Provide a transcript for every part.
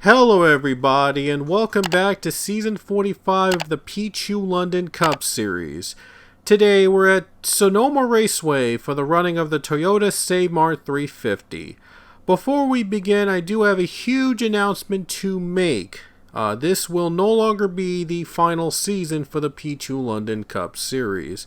Hello everybody, and welcome back to Season 45 of the Pichu London Cup Series. Today we're at Sonoma Raceway for the running of the Toyota Mart 350. Before we begin, I do have a huge announcement to make. This will no longer be the final season for the Pichu London Cup Series.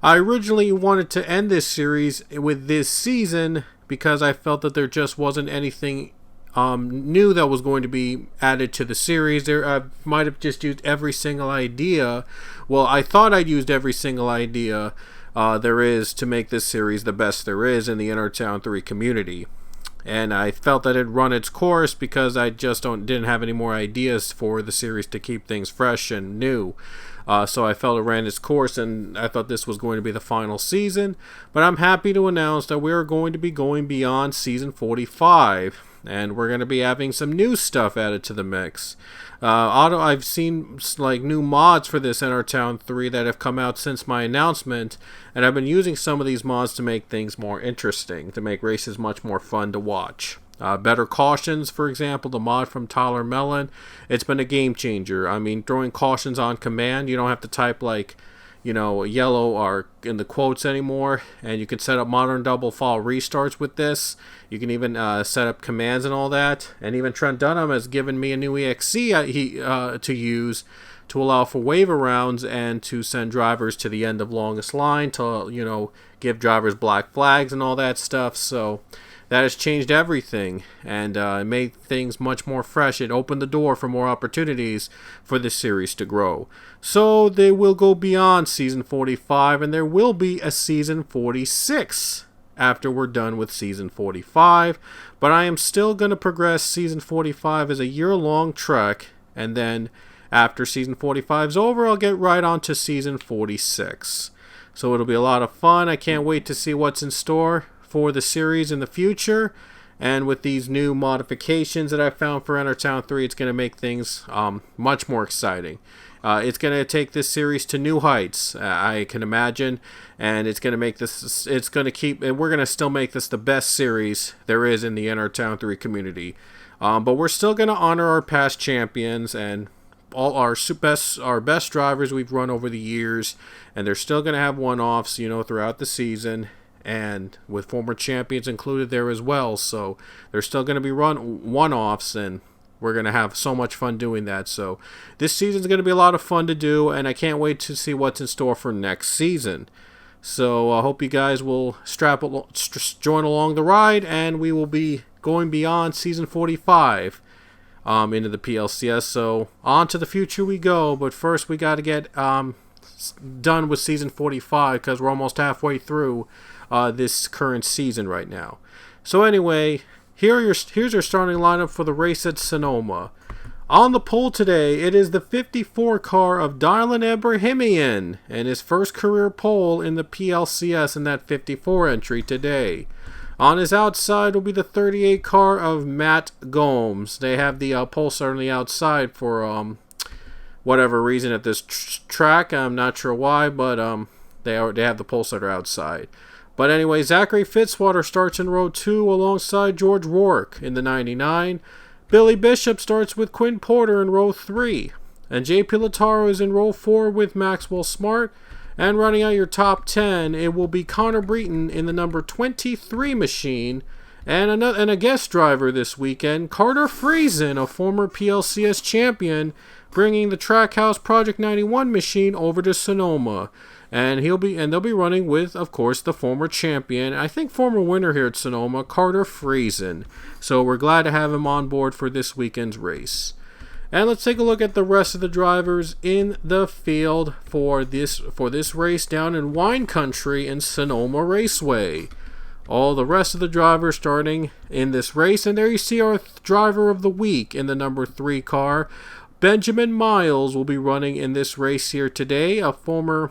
I originally wanted to end this series with this season because I felt that there just wasn't anything new that was going to be added to the series. I might have just used every single idea. Well, I thought I'd used every single idea there is to make this series the best there is in the Intertown 3 community. And I felt that it run its course because I just didn't have any more ideas for the series to keep things fresh and new. So I felt it ran its course, and I thought this was going to be the final season. But I'm happy to announce that we are going to be going beyond Season 45. And we're going to be having some new stuff added to the mix. I've seen like new mods for this Intertown 3 that have come out since my announcement, and I've been using some of these mods to make things more interesting, to make races much more fun to watch. Better cautions, for example, the mod from Tyler Mellon, it's been a game changer. I mean, throwing cautions on command, you don't have to type like, yellow or in the quotes anymore, and you can set up modern double file restarts with this. You can even set up commands and all that, and even Trent Dunham has given me a new EXE to use to allow for waiver rounds and to send drivers to the end of longest line to, give drivers black flags and all that stuff. So that has changed everything, and it made things much more fresh. It opened the door for more opportunities for this series to grow. So they will go beyond Season 45, and there will be a Season 46 after we're done with Season 45. But I am still going to progress Season 45 as a year-long trek, and then after Season 45 is over, I'll get right on to Season 46. So it'll be a lot of fun. I can't wait to see what's in store for the series in the future, and with these new modifications that I found for Intertown 3, it's going to make things much more exciting. It's going to take this series to new heights, I can imagine, and it's going to make this, we're going to still make this the best series there is in the Intertown 3 community. But we're still going to honor our past champions and all our best drivers we've run over the years, and they're still going to have one-offs, throughout the season, and with former champions included there as well. So they're still going to be run one-offs, and we're going to have so much fun doing that. So this season is going to be a lot of fun to do, and I can't wait to see what's in store for next season. So I hope you guys will join along the ride, and we will be going beyond Season 45 into the PLCS. So on to the future we go, but first we got to get done with Season 45 because we're almost halfway through this current season right now. So anyway, here's your starting lineup for the race at Sonoma. On the pole today, it is the 54 car of Dylan Abrahamian and his first career pole in the PLCS in that 54 entry today. On his outside will be the 38 car of Matt Gomes. They have the pole start on the outside for whatever reason at this track. I'm not sure why, but they have the pole starter outside. But anyway, Zachary Fitzwater starts in row 2 alongside George Rourke in the 99. Billy Bishop starts with Quinn Porter in row 3. And JP Lataro is in row 4 with Maxwell Smart. And running out your top 10, it will be Connor Breton in the number 23 machine. And a guest driver this weekend, Carter Friesen, a former PLCS champion, bringing the Trackhouse Project 91 machine over to Sonoma. And they'll be running with, of course, the former champion, I think former winner here at Sonoma, Carter Friesen. So we're glad to have him on board for this weekend's race. And let's take a look at the rest of the drivers in the field for this race down in wine country in Sonoma Raceway. All the rest of the drivers starting in this race. And there you see our driver of the week in the number 3 car. Benjamin Miles will be running in this race here today. Also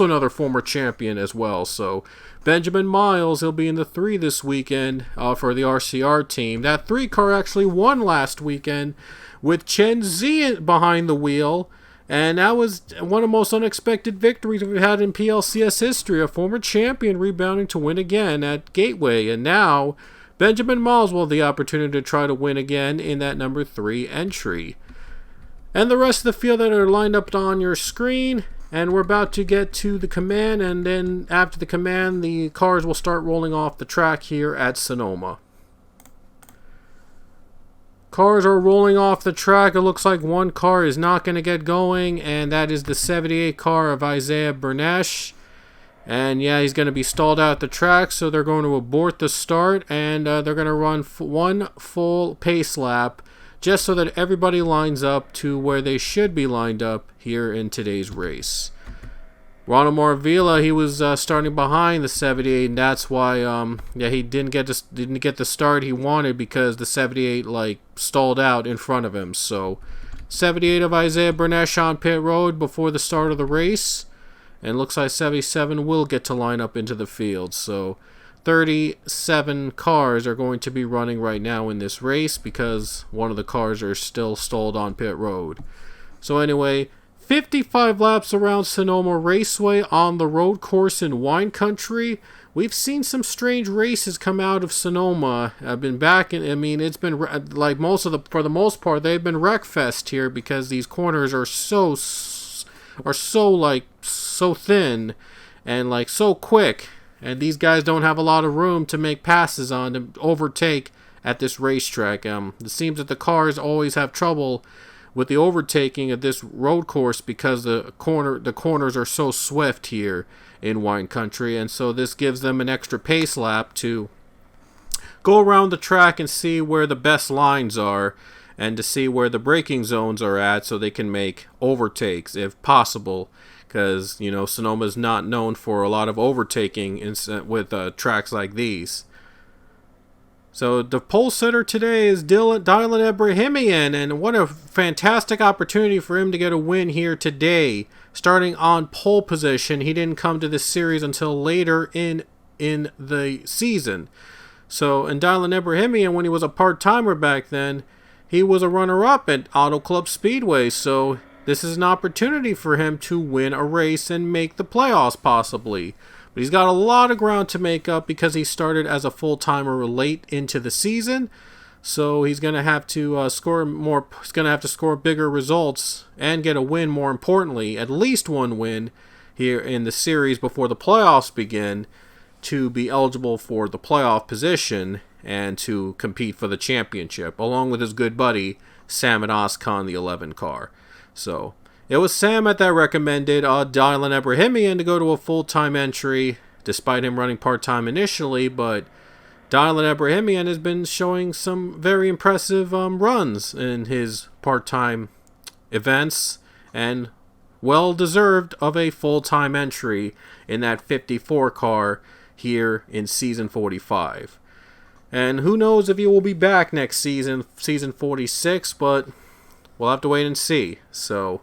another former champion as well. So Benjamin Miles, he'll be in the 3 this weekend for the RCR team. That 3 car actually won last weekend with Chen Zi behind the wheel. And that was one of the most unexpected victories we've had in PLCS history. A former champion rebounding to win again at Gateway. And now Benjamin Miles will have the opportunity to try to win again in that number 3 entry. And the rest of the field that are lined up on your screen. And we're about to get to the command, and then after the command, the cars will start rolling off the track here at Sonoma. Cars are rolling off the track. It looks like one car is not going to get going, and that is the 78 car of Isaiah Bernesh. And yeah, he's going to be stalled out the track, so they're going to abort the start, and they're going to run one full pace lap, just so that everybody lines up to where they should be lined up here in today's race. Ronald Marvila, he was starting behind the 78, and that's why he didn't get the start he wanted because the 78 stalled out in front of him. So 78 of Isaiah Bernesh on pit road before the start of the race, and looks like 77 will get to line up into the field. So 37 cars are going to be running right now in this race because one of the cars are still stalled on pit road. So anyway, 55 laps around Sonoma Raceway on the road course in wine country. We've seen some strange races come out of Sonoma. I've been back and it's been for the most part they've been wreckfest here because these corners are so thin and so quick. And these guys don't have a lot of room to make passes on to overtake at this racetrack. It seems that the cars always have trouble with the overtaking of this road course because the corners are so swift here in wine country, and so this gives them an extra pace lap to go around the track and see where the best lines are and to see where the braking zones are at so they can make overtakes if possible. Because, Sonoma is not known for a lot of overtaking with tracks like these. So the pole sitter today is Dylan Ebrahimian, and what a fantastic opportunity for him to get a win here today. Starting on pole position, he didn't come to this series until later in the season. So, and Dylan Ebrahimian, when he was a part-timer back then, he was a runner-up at Auto Club Speedway, so this is an opportunity for him to win a race and make the playoffs possibly. But he's got a lot of ground to make up because he started as a full-timer late into the season. So he's going to have to score more. He's going to have to score bigger results and get a win, more importantly, at least one win here in the series before the playoffs begin to be eligible for the playoff position and to compete for the championship, along with his good buddy Sam and Oscon, the 11 car. So it was Sam that recommended Dylan Ebrahimian to go to a full-time entry, despite him running part-time initially. But Dylan Ebrahimian has been showing some very impressive runs in his part-time events, and well-deserved of a full-time entry in that 54 car here in Season 45. And who knows if he will be back next season, Season 46, but we'll have to wait and see. So,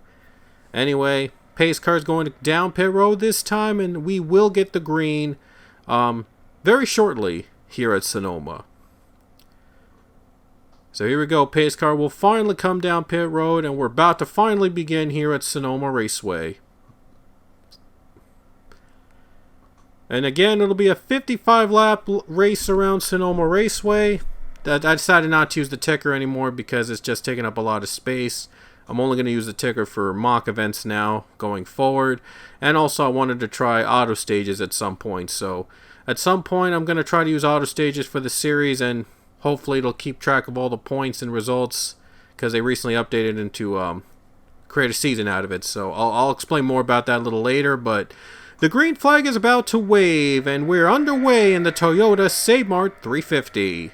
anyway, pace car's going down pit road this time, and we will get the green very shortly here at Sonoma. So here we go. Pace car will finally come down pit road, and we're about to finally begin here at Sonoma Raceway. And again, it'll be a 55-lap race around Sonoma Raceway. I decided not to use the ticker anymore because it's just taking up a lot of space. I'm only going to use the ticker for mock events now going forward. And also I wanted to try auto stages at some point. So at some point I'm going to try to use auto stages for the series, and hopefully it'll keep track of all the points and results because they recently updated into create a season out of it. So I'll explain more about that a little later, but the green flag is about to wave, and we're underway in the Toyota Mart 350.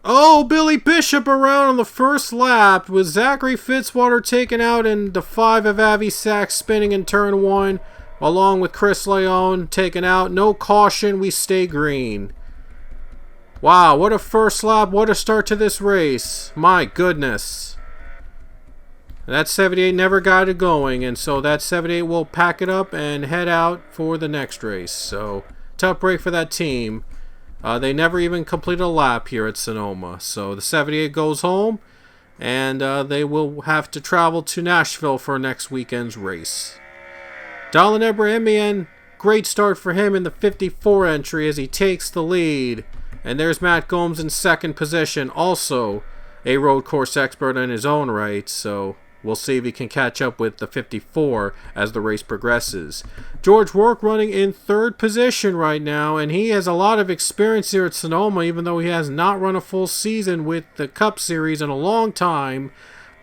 Oh, Billy Bishop around on the first lap with Zachary Fitzwater taken out and the 5 of Avi Sachs spinning in turn 1 along with Chris Leone taken out. No caution, we stay green. Wow, what a first lap, what a start to this race. My goodness. That 78 never got it going, and so that 78 will pack it up and head out for the next race. So, tough break for that team. They never even completed a lap here at Sonoma. So the 78 goes home, and they will have to travel to Nashville for next weekend's race. Dalin Ebrahimian, great start for him in the 54 entry as he takes the lead. And there's Matt Gomes in second position, also a road course expert in his own right. So we'll see if he can catch up with the 54 as the race progresses. George Rourke running in third position right now, and he has a lot of experience here at Sonoma, even though he has not run a full season with the Cup Series in a long time.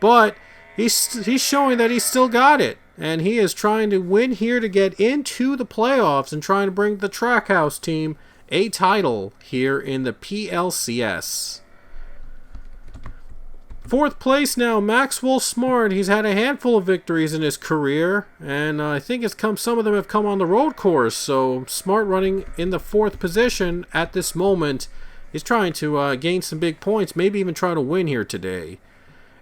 But he's showing that he's still got it, and he is trying to win here to get into the playoffs and trying to bring the Trackhouse team a title here in the PLCS. Fourth place now, Maxwell Smart. He's had a handful of victories in his career, and I think some of them have come on the road course. So Smart running in the fourth position at this moment. He's trying to gain some big points, maybe even try to win here today.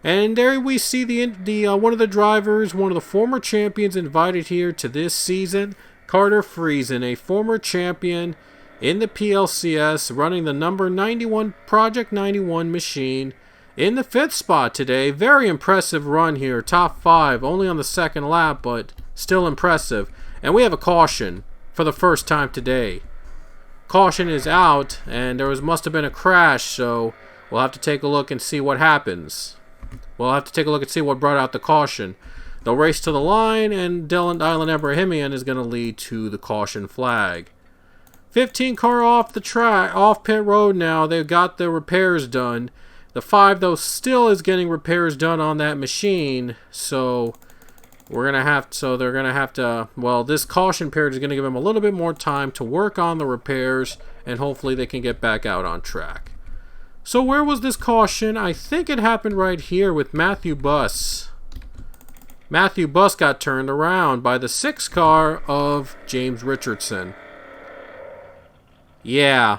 And there we see the one of the drivers, one of the former champions invited here to this season, Carter Friesen, a former champion in the PLCS, running the number 91 Project 91 machine. In the 5th spot today. Very impressive run here. Top 5. Only on the second lap, but still impressive. And we have a caution for the first time today. Caution is out, and must have been a crash, so we'll have to take a look and see what happens. We'll have to take a look and see what brought out the caution. They'll race to the line, and Dalin Ebrahimian is going to lead to the caution flag. 15 car off the track, off pit road now. They've got the repairs done. The 5, though, still is getting repairs done on that machine, so they're gonna have to. Well, this caution period is gonna give them a little bit more time to work on the repairs, and hopefully they can get back out on track. So where was this caution? I think it happened right here with Matthew Buss. Matthew Buss got turned around by the 6 car of James Richardson. Yeah.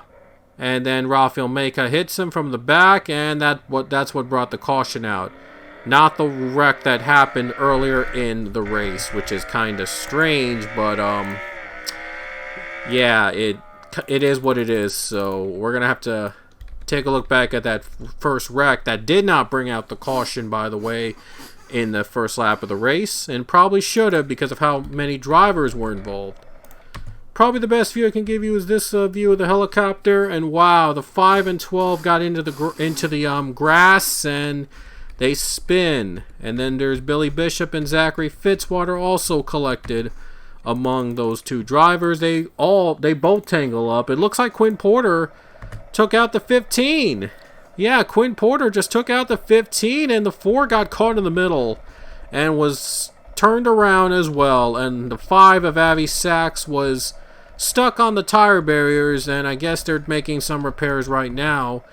And then Rafael Meka hits him from the back, and that's what brought the caution out. Not the wreck that happened earlier in the race, which is kind of strange, but yeah, it is what it is. So we're gonna have to take a look back at that first wreck that did not bring out the caution, by the way, in the first lap of the race, and probably should have because of how many drivers were involved. Probably the best view I can give you is this view of the helicopter, and wow, the 5 and 12 got into the grass, and they spin. And then there's Billy Bishop and Zachary Fitzwater also collected among those 2 drivers. They both tangle up. It looks like Quinn Porter took out the 15. Yeah, Quinn Porter just took out the 15, and the 4 got caught in the middle and was turned around as well. And the 5 of Avi Sachs was stuck on the tire barriers, and I guess they're making some repairs right now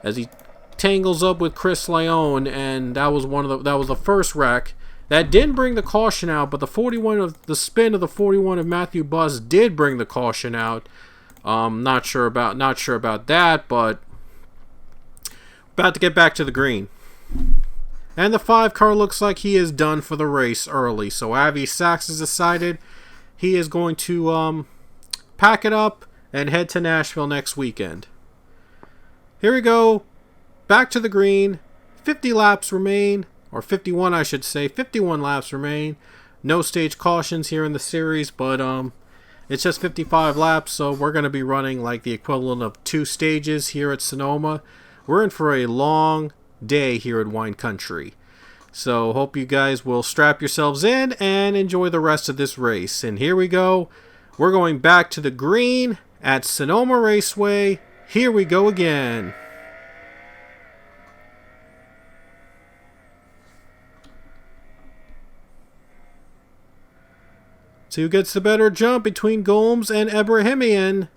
as he tangles up with Chris Leone, and that was the first wreck. That didn't bring the caution out, but the spin of the 41 of Matthew Buss did bring the caution out. Not sure about that, but about to get back to the green. And the 5 car looks like he is done for the race early, so Avi Sachs has decided he is going to pack it up and head to Nashville next weekend. Here we go. Back to the green. 50 laps remain, or 51 I should say. 51 laps remain. No stage cautions here in the series, but it's just 55 laps, so we're going to be running like the equivalent of 2 stages here at Sonoma. We're in for a long day here at Wine Country. So hope you guys will strap yourselves in and enjoy the rest of this race. And here we go. We're going back to the green at Sonoma Raceway. Here we go again. So who gets the better jump between Gomes and Ebrahimian?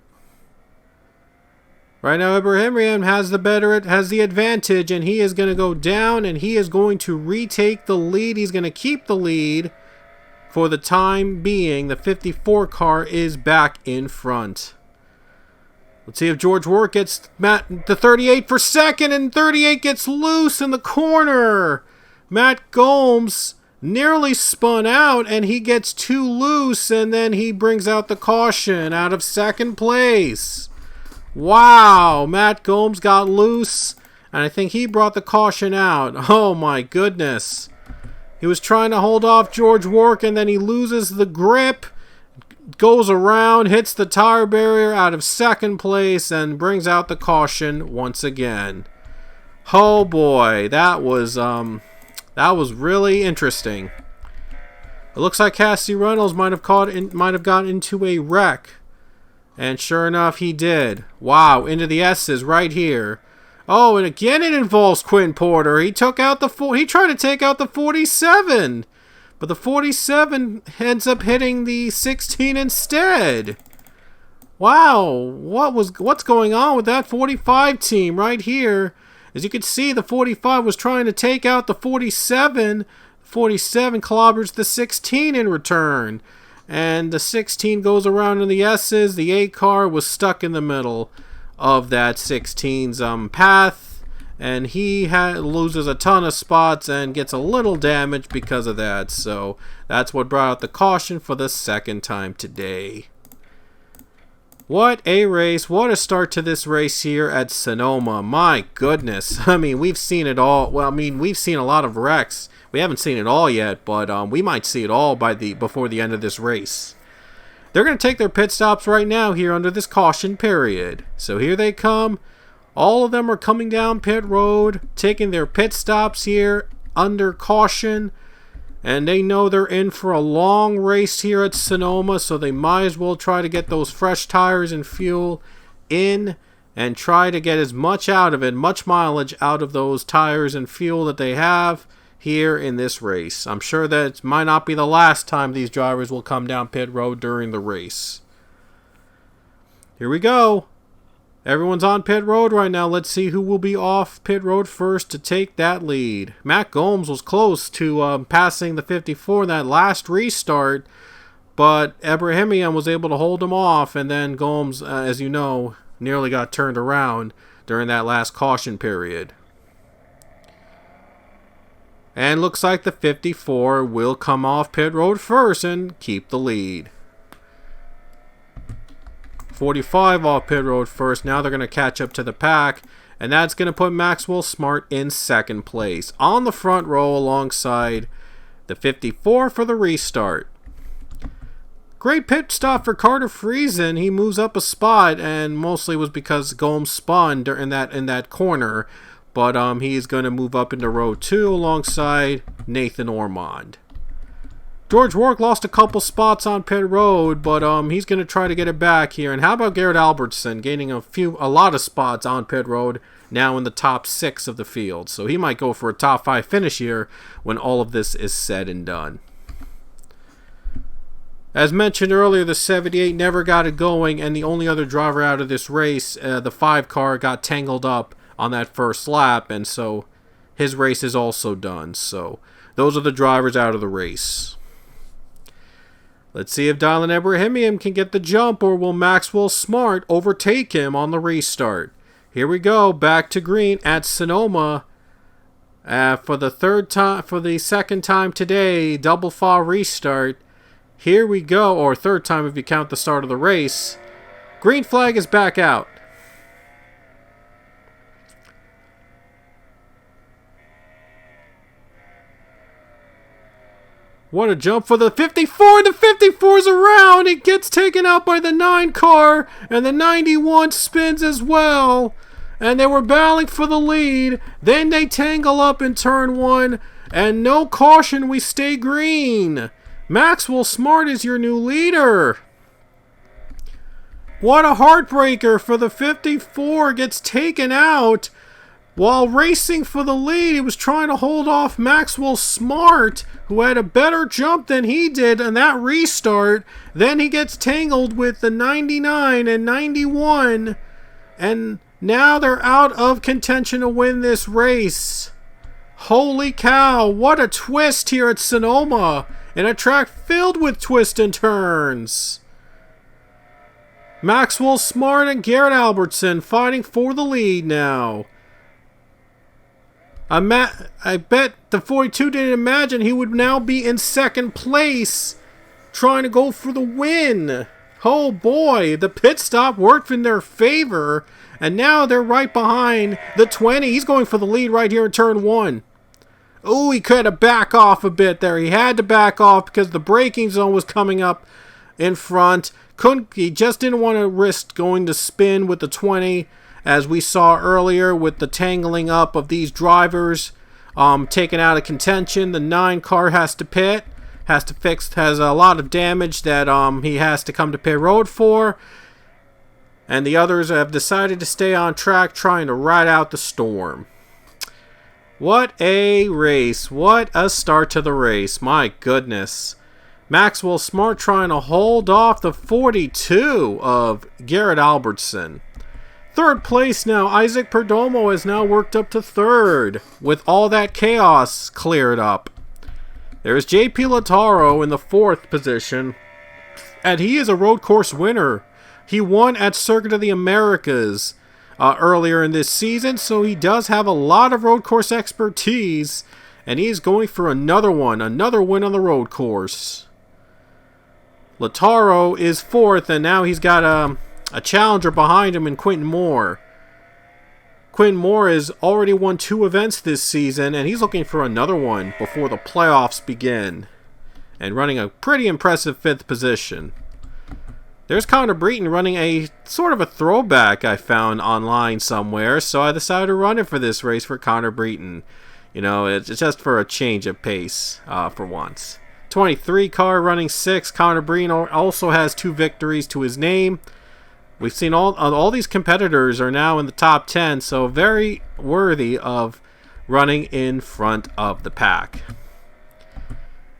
Right now, Ibrahim has the advantage, and he is going to go down, and he is going to retake the lead. He's going to keep the lead for the time being. The 54 car is back in front. Let's see if George Warwick gets the 38 for second, and 38 gets loose in the corner. Matt Gomes nearly spun out, and he gets too loose, and then he brings out the caution out of second place. Wow, Matt Gomes got loose, and I think he brought the caution out. Oh my goodness. He was trying to hold off George Warwick, and then he loses the grip, goes around, hits the tire barrier out of second place, and brings out the caution once again. Oh boy, that was really interesting. It looks like Cassidy Reynolds might have gotten into a wreck. And sure enough, he did. Wow, into the S's right here. Oh, and again it involves Quinn Porter. He tried to take out the 47. But the 47 ends up hitting the 16 instead. Wow, what's going on with that 45 team right here? As you can see, the 45 was trying to take out the 47. 47 clobbers the 16 in return. And the 16 goes around in the S's. The 8 car was stuck in the middle of that 16's path. And he loses a ton of spots and gets a little damage because of that. So that's what brought out the caution for the second time today. What a race. What a start to this race here at Sonoma. My goodness. I mean, we've seen it all. Well, I mean, we've seen a lot of wrecks. We haven't seen it all yet, but we might see it all before the end of this race. They're going to take their pit stops right now here under this caution period. So here they come. All of them are coming down pit road, taking their pit stops here under caution. And they know they're in for a long race here at Sonoma, so they might as well try to get those fresh tires and fuel in and try to get as much out of it, much mileage out of those tires and fuel that they have here in this race. I'm sure that it might not be the last time these drivers will come down pit road during the race. Here we go. Everyone's on pit road right now. Let's see who will be off pit road first to take that lead. Matt Gomes was close to passing the 54 in that last restart, but Ibrahim was able to hold him off, and then Gomes, as you know, nearly got turned around during that last caution period. And looks like the 54 will come off pit road first and keep the lead. 45 off pit road first. Now they're going to catch up to the pack. And that's going to put Maxwell Smart in second place. On the front row alongside the 54 for the restart. Great pit stop for Carter Friesen. He moves up a spot, and mostly was because Gomes spun in that corner. But he's going to move up into row 2 alongside Nathan Ormond. George Warwick lost a couple spots on pit road, but he's going to try to get it back here. And how about Garrett Albertson gaining a lot of spots on pit road, now in the top 6 of the field. So he might go for a top 5 finish here when all of this is said and done. As mentioned earlier, the 78 never got it going, and the only other driver out of this race, the 5 car, got tangled up on that first lap, and so his race is also done. So those are the drivers out of the race. Let's see if Dylan Ibrahim can get the jump, or will Maxwell Smart overtake him on the restart. Here we go, back to green at Sonoma for the second time today, double file restart. Here we go, or third time if you count the start of the race. Green flag is back out. What a jump for the 54. The 54's around. It gets taken out by the 9 car. And the 91 spins as well. And they were battling for the lead. Then they tangle up in turn 1. And no caution. We stay green. Maxwell Smart is your new leader. What a heartbreaker for the 54. Gets taken out. While racing for the lead, he was trying to hold off Maxwell Smart, who had a better jump than he did in that restart. Then he gets tangled with the 99 and 91, and Now they're out of contention to win this race. Holy cow, what a twist here at Sonoma, in a track filled with twists and turns. Maxwell Smart and Garrett Albertson fighting for the lead now. I bet the 42 didn't imagine he would now be in second place, trying to go for the win. Oh boy, the pit stop worked in their favor, and now they're right behind the 20. He's going for the lead right here in turn 1. Oh, he could have backed off a bit there. He had to back off because the braking zone was coming up in front. He just didn't want to risk going to spin with the 20, as we saw earlier with the tangling up of these drivers taken out of contention. The 9 car has to pit, has a lot of damage that he has to come to pit road for. And the others have decided to stay on track, trying to ride out the storm. What a race. What a start to the race. My goodness. Maxwell Smart trying to hold off the 42 of Garrett Albertson. Third place now. Isaac Perdomo has now worked up to third with all that chaos cleared up. There's JP Lataro in the 4th position, and he is a road course winner. He won at Circuit of the Americas earlier in this season, so he does have a lot of road course expertise, and he's going for another win on the road course. Lataro is 4th, and now he's got a challenger behind him in Quentin Moore. Quentin Moore has already won 2 events this season, and he's looking for another one before the playoffs begin, and running a pretty impressive 5th position. There's Connor Breton running a sort of a throwback I found online somewhere, so I decided to run it for this race for Connor Breton. You know, it's just for a change of pace for once. 23 car running 6. Connor Breton also has 2 victories to his name. We've seen all these competitors are now in the top 10, so very worthy of running in front of the pack.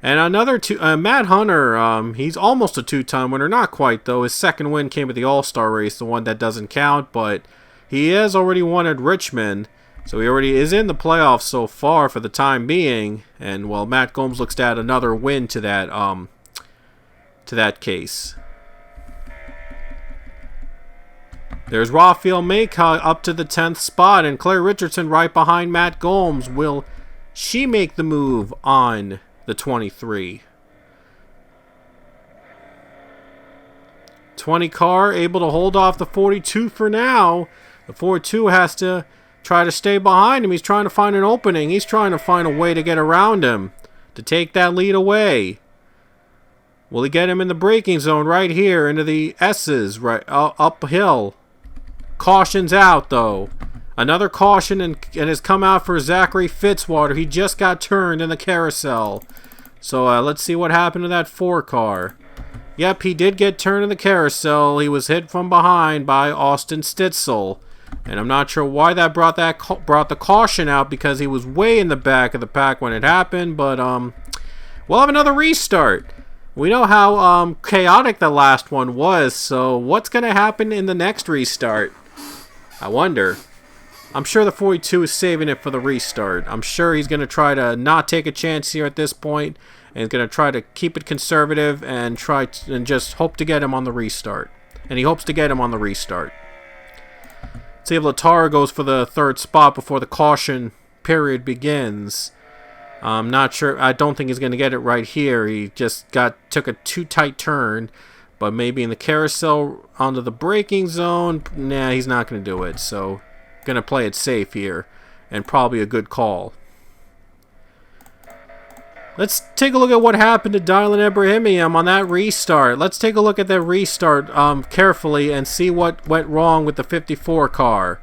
And another Matt Hunter, he's almost a 2-time winner. Not quite, though. His second win came at the All-Star race, the one that doesn't count. But he has already won at Richmond, so he already is in the playoffs so far for the time being. And, well, Matt Gomes looks to add another win to that case. There's Rafael Maycock up to the 10th spot, and Claire Richardson right behind Matt Gomes. Will she make the move on the 23? 20 car able to hold off the 42 for now. The 42 has to try to stay behind him. He's trying to find an opening. He's trying to find a way to get around him, to take that lead away. Will he get him in the braking zone right here into the S's right uphill? Caution's out though. Another caution and has come out for Zachary Fitzwater. He just got turned in the carousel. So let's see what happened to that 4 car. Yep, he did get turned in the carousel. He was hit from behind by Austin Stitzel. And I'm not sure why that brought the caution out, because he was way in the back of the pack when it happened. But we'll have another restart. We know how chaotic the last one was. So what's going to happen in the next restart? I wonder. I'm sure the 42 is saving it for the restart. I'm sure he's going to try to not take a chance here at this point, and he's going to try to keep it conservative and just hope to get him on the restart. And he hopes to get him on the restart. See if Latara goes for the 3rd spot before the caution period begins. I'm not sure. I don't think he's going to get it right here. He just took a too tight turn. But maybe in the carousel onto the braking zone. Nah, he's not going to do it. So going to play it safe here, and probably a good call. Let's take a look at what happened to Dylan Ibrahimian on that restart. Let's take a look at that restart carefully and see what went wrong with the 54 car.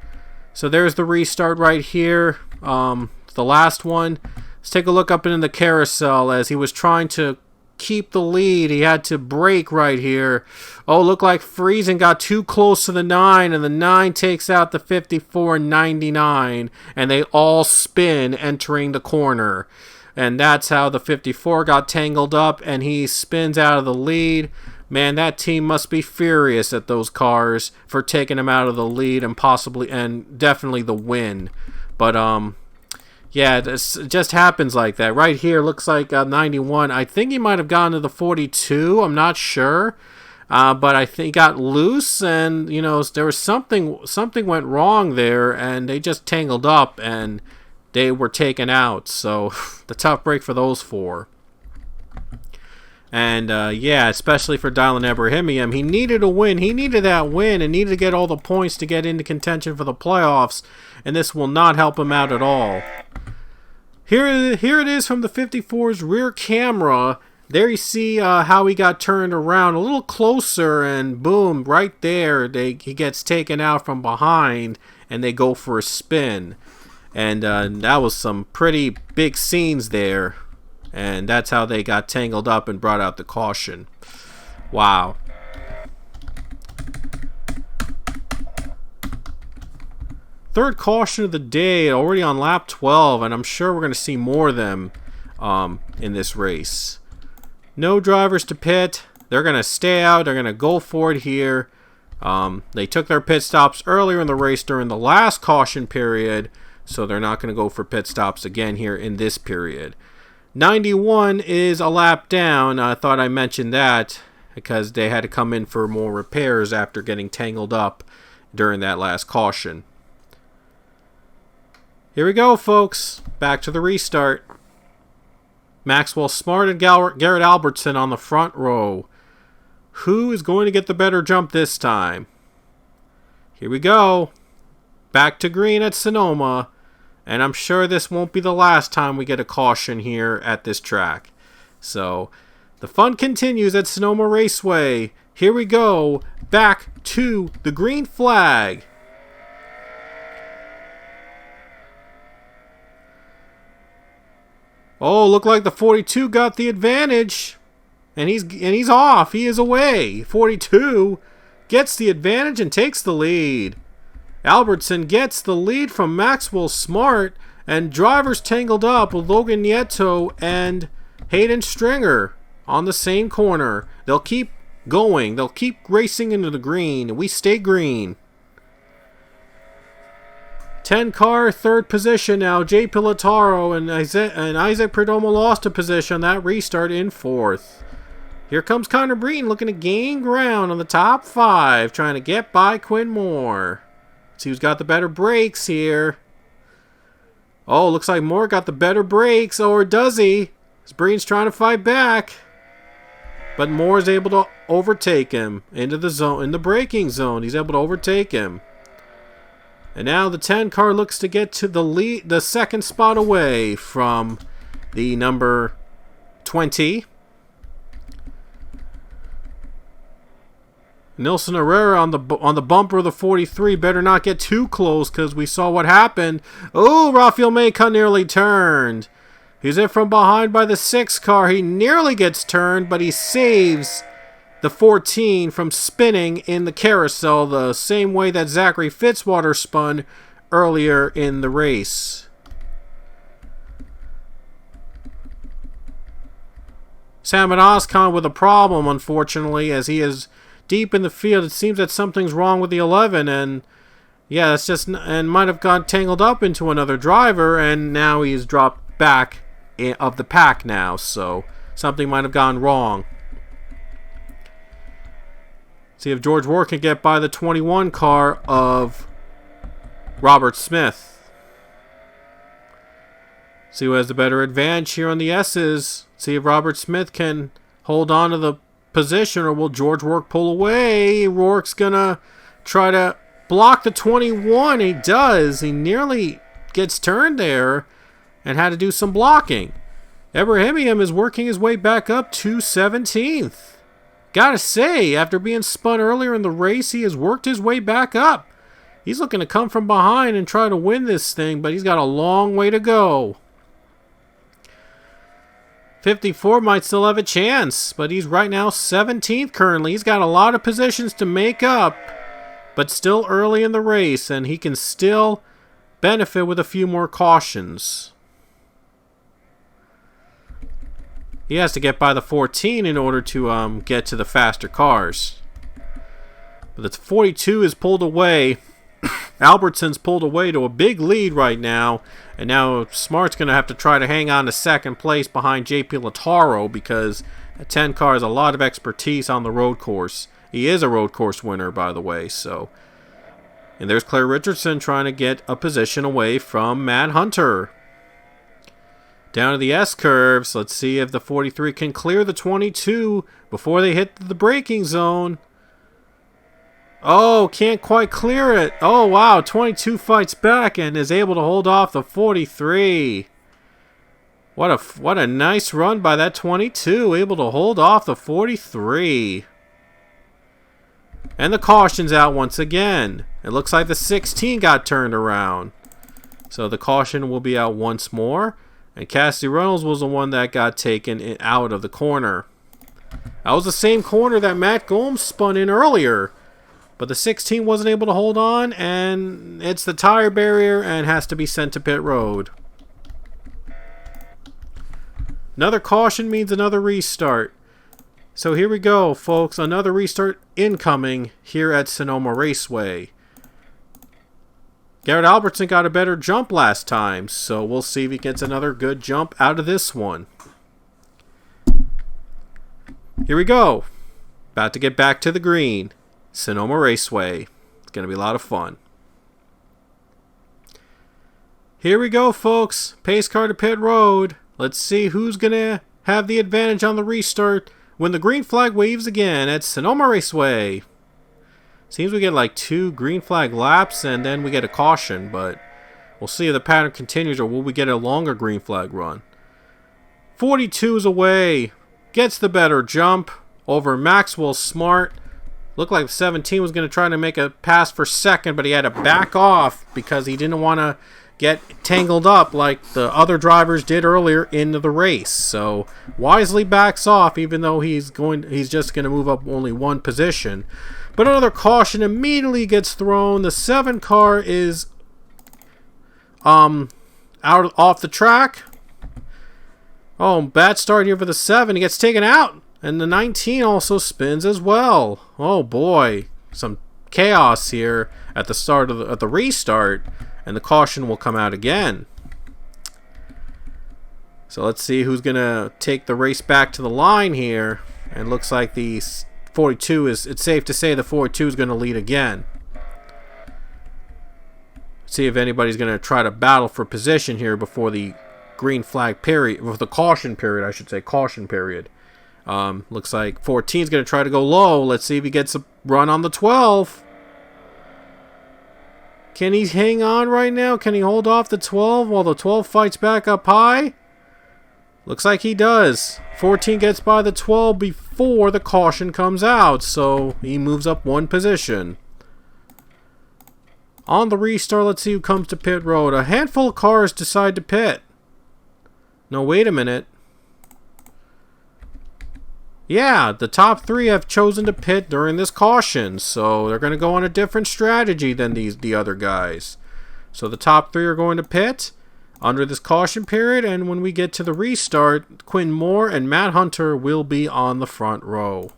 So there's the restart right here, the last one. Let's take a look up in the carousel as he was trying to keep the lead. He had to brake right here. Oh, looked like Friesen got too close to the 9, and the 9 takes out the 54 and 99, and they all spin entering the corner. And that's how the 54 got tangled up, and he spins out of the lead. Man, that team must be furious at those cars for taking them out of the lead and possibly and definitely the win. But yeah, it just happens like that. Right here looks like 91. I think he might have gone to the 42. I'm not sure. But I think he got loose, and you know there was something went wrong there, and they just tangled up and they were taken out. So the tough break for those four. And yeah, especially for Dylan Abrahamian, he needed a win. He needed that win and needed to get all the points to get into contention for the playoffs. And this will not help him out at all. Here it is from the 54's rear camera. There you see how he got turned around a little closer, and boom, right there, he gets taken out from behind, and they go for a spin. And that was some pretty big scenes there. And that's how they got tangled up and brought out the caution. Wow. Third caution of the day, already on lap 12, and I'm sure we're going to see more of them in this race. No drivers to pit. They're going to stay out. They're going to go for it here. They took their pit stops earlier in the race during the last caution period, so they're not going to go for pit stops again here in this period. 91 is a lap down. I thought I mentioned that because they had to come in for more repairs after getting tangled up during that last caution. Here we go, folks. Back to the restart. Maxwell Smart and Garrett Albertson on the front row. Who is going to get the better jump this time? Here we go. Back to green at Sonoma. And I'm sure this won't be the last time we get a caution here at this track. So, the fun continues at Sonoma Raceway. Here we go. Back to the green flag. Oh, look like the 42 got the advantage. And he's off. He is away. 42 gets the advantage and takes the lead. Albertson gets the lead from Maxwell Smart, and drivers tangled up with Logan Nieto and Hayden Stringer on the same corner. They'll keep going. They'll keep racing into the green. We stay green. 10 car, third position now. Jay Pilataro and Isaac Perdomo lost a position. That restart in fourth. Here comes Connor Breton looking to gain ground on the top 5, trying to get by Quinn Moore. See who's got the better brakes here. Oh, looks like Moore got the better brakes, or does he? Breton's trying to fight back. But Moore is able to overtake him into the zone, in the braking zone. He's able to overtake him. And now the 10 car looks to get to the second spot away from the number 20. Nilson Herrera on the bumper of the 43 better not get too close because we saw what happened. Oh, Rafael Meka nearly turned. He's in from behind by the 6 car. He nearly gets turned, but he saves the 14 from spinning in the carousel the same way that Zachary Fitzwater spun earlier in the race. Salmon Oscon with a problem, unfortunately, as he is deep in the field. It seems that something's wrong with the 11, and yeah, it's just, and might have got tangled up into another driver, and now he's dropped back of the pack now, so something might have gone wrong. See if George Ward can get by the 21 car of Robert Smith. See who has the better advantage here on the S's. See if Robert Smith can hold on to the position, or will George Rourke pull away? Rourke's gonna try to block the 21. He does. He nearly gets turned there and had to do some blocking. Abrahamian is working his way back up to 17th. Gotta say, after being spun earlier in the race, he has worked his way back up. He's looking to come from behind and try to win this thing, but he's got a long way to go. 54 might still have a chance, but he's right now 17th currently. He's got a lot of positions to make up, but still early in the race, and he can still benefit with a few more cautions. He has to get by the 14 in order to get to the faster cars. But the 42 is pulled away. Albertson's pulled away to a big lead right now. And now Smart's going to have to try to hang on to second place behind JP Lataro because a 10 car has a lot of expertise on the road course. He is a road course winner, by the way. And there's Claire Richardson trying to get a position away from Matt Hunter. Down to the S-curves. Let's see if the 43 can clear the 22 before they hit the braking zone. Oh, can't quite clear it. Oh, wow. 22 fights back and is able to hold off the 43. What a nice run by that 22. Able to hold off the 43. And the caution's out once again. It looks like the 16 got turned around. So the caution will be out once more. And Cassidy Reynolds was the one that got taken out of the corner. That was the same corner that Matt Gomes spun in earlier. But the 16 wasn't able to hold on, and it's the tire barrier and has to be sent to pit road. Another caution means another restart. So here we go, folks. Another restart incoming here at Sonoma Raceway. Garrett Albertson got a better jump last time, so we'll see if he gets another good jump out of this one. Here we go. About to get back to the green. Sonoma Raceway. It's going to be a lot of fun. Here we go, folks. Pace car to pit road. Let's see who's going to have the advantage on the restart when the green flag waves again at Sonoma Raceway. Seems we get like 2 green flag laps and then we get a caution, but we'll see if the pattern continues or will we get a longer green flag run. 42 is away. Gets the better jump over Maxwell Smart. Looked like 17 was going to try to make a pass for second, but he had to back off because he didn't want to get tangled up like the other drivers did earlier in the race. So wisely backs off, even though he's just going to move up only one position. But another caution immediately gets thrown. The 7 car is off the track. Oh, bad start here for the 7. He gets taken out. And the 19 also spins as well. Oh boy, some chaos here at the start of the restart, and the caution will come out again. So let's see who's gonna take the race back to the line here. And looks like the 42 it's safe to say the 42 is gonna lead again. See if anybody's gonna try to battle for position here before the green flag period, with the caution period, I should say, caution period. Looks like 14 is going to try to go low. Let's see if he gets a run on the 12. Can he hang on right now? Can he hold off the 12 while the 12 fights back up high? Looks like he does. 14 gets by the 12 before the caution comes out, so he moves up one position. On the restart, let's see who comes to pit road. A handful of cars decide to pit. No, wait a minute. Yeah, the top 3 have chosen to pit during this caution, so they're going to go on a different strategy than the other guys. So the top 3 are going to pit under this caution period, and when we get to the restart, Quinn Moore and Matt Hunter will be on the front row.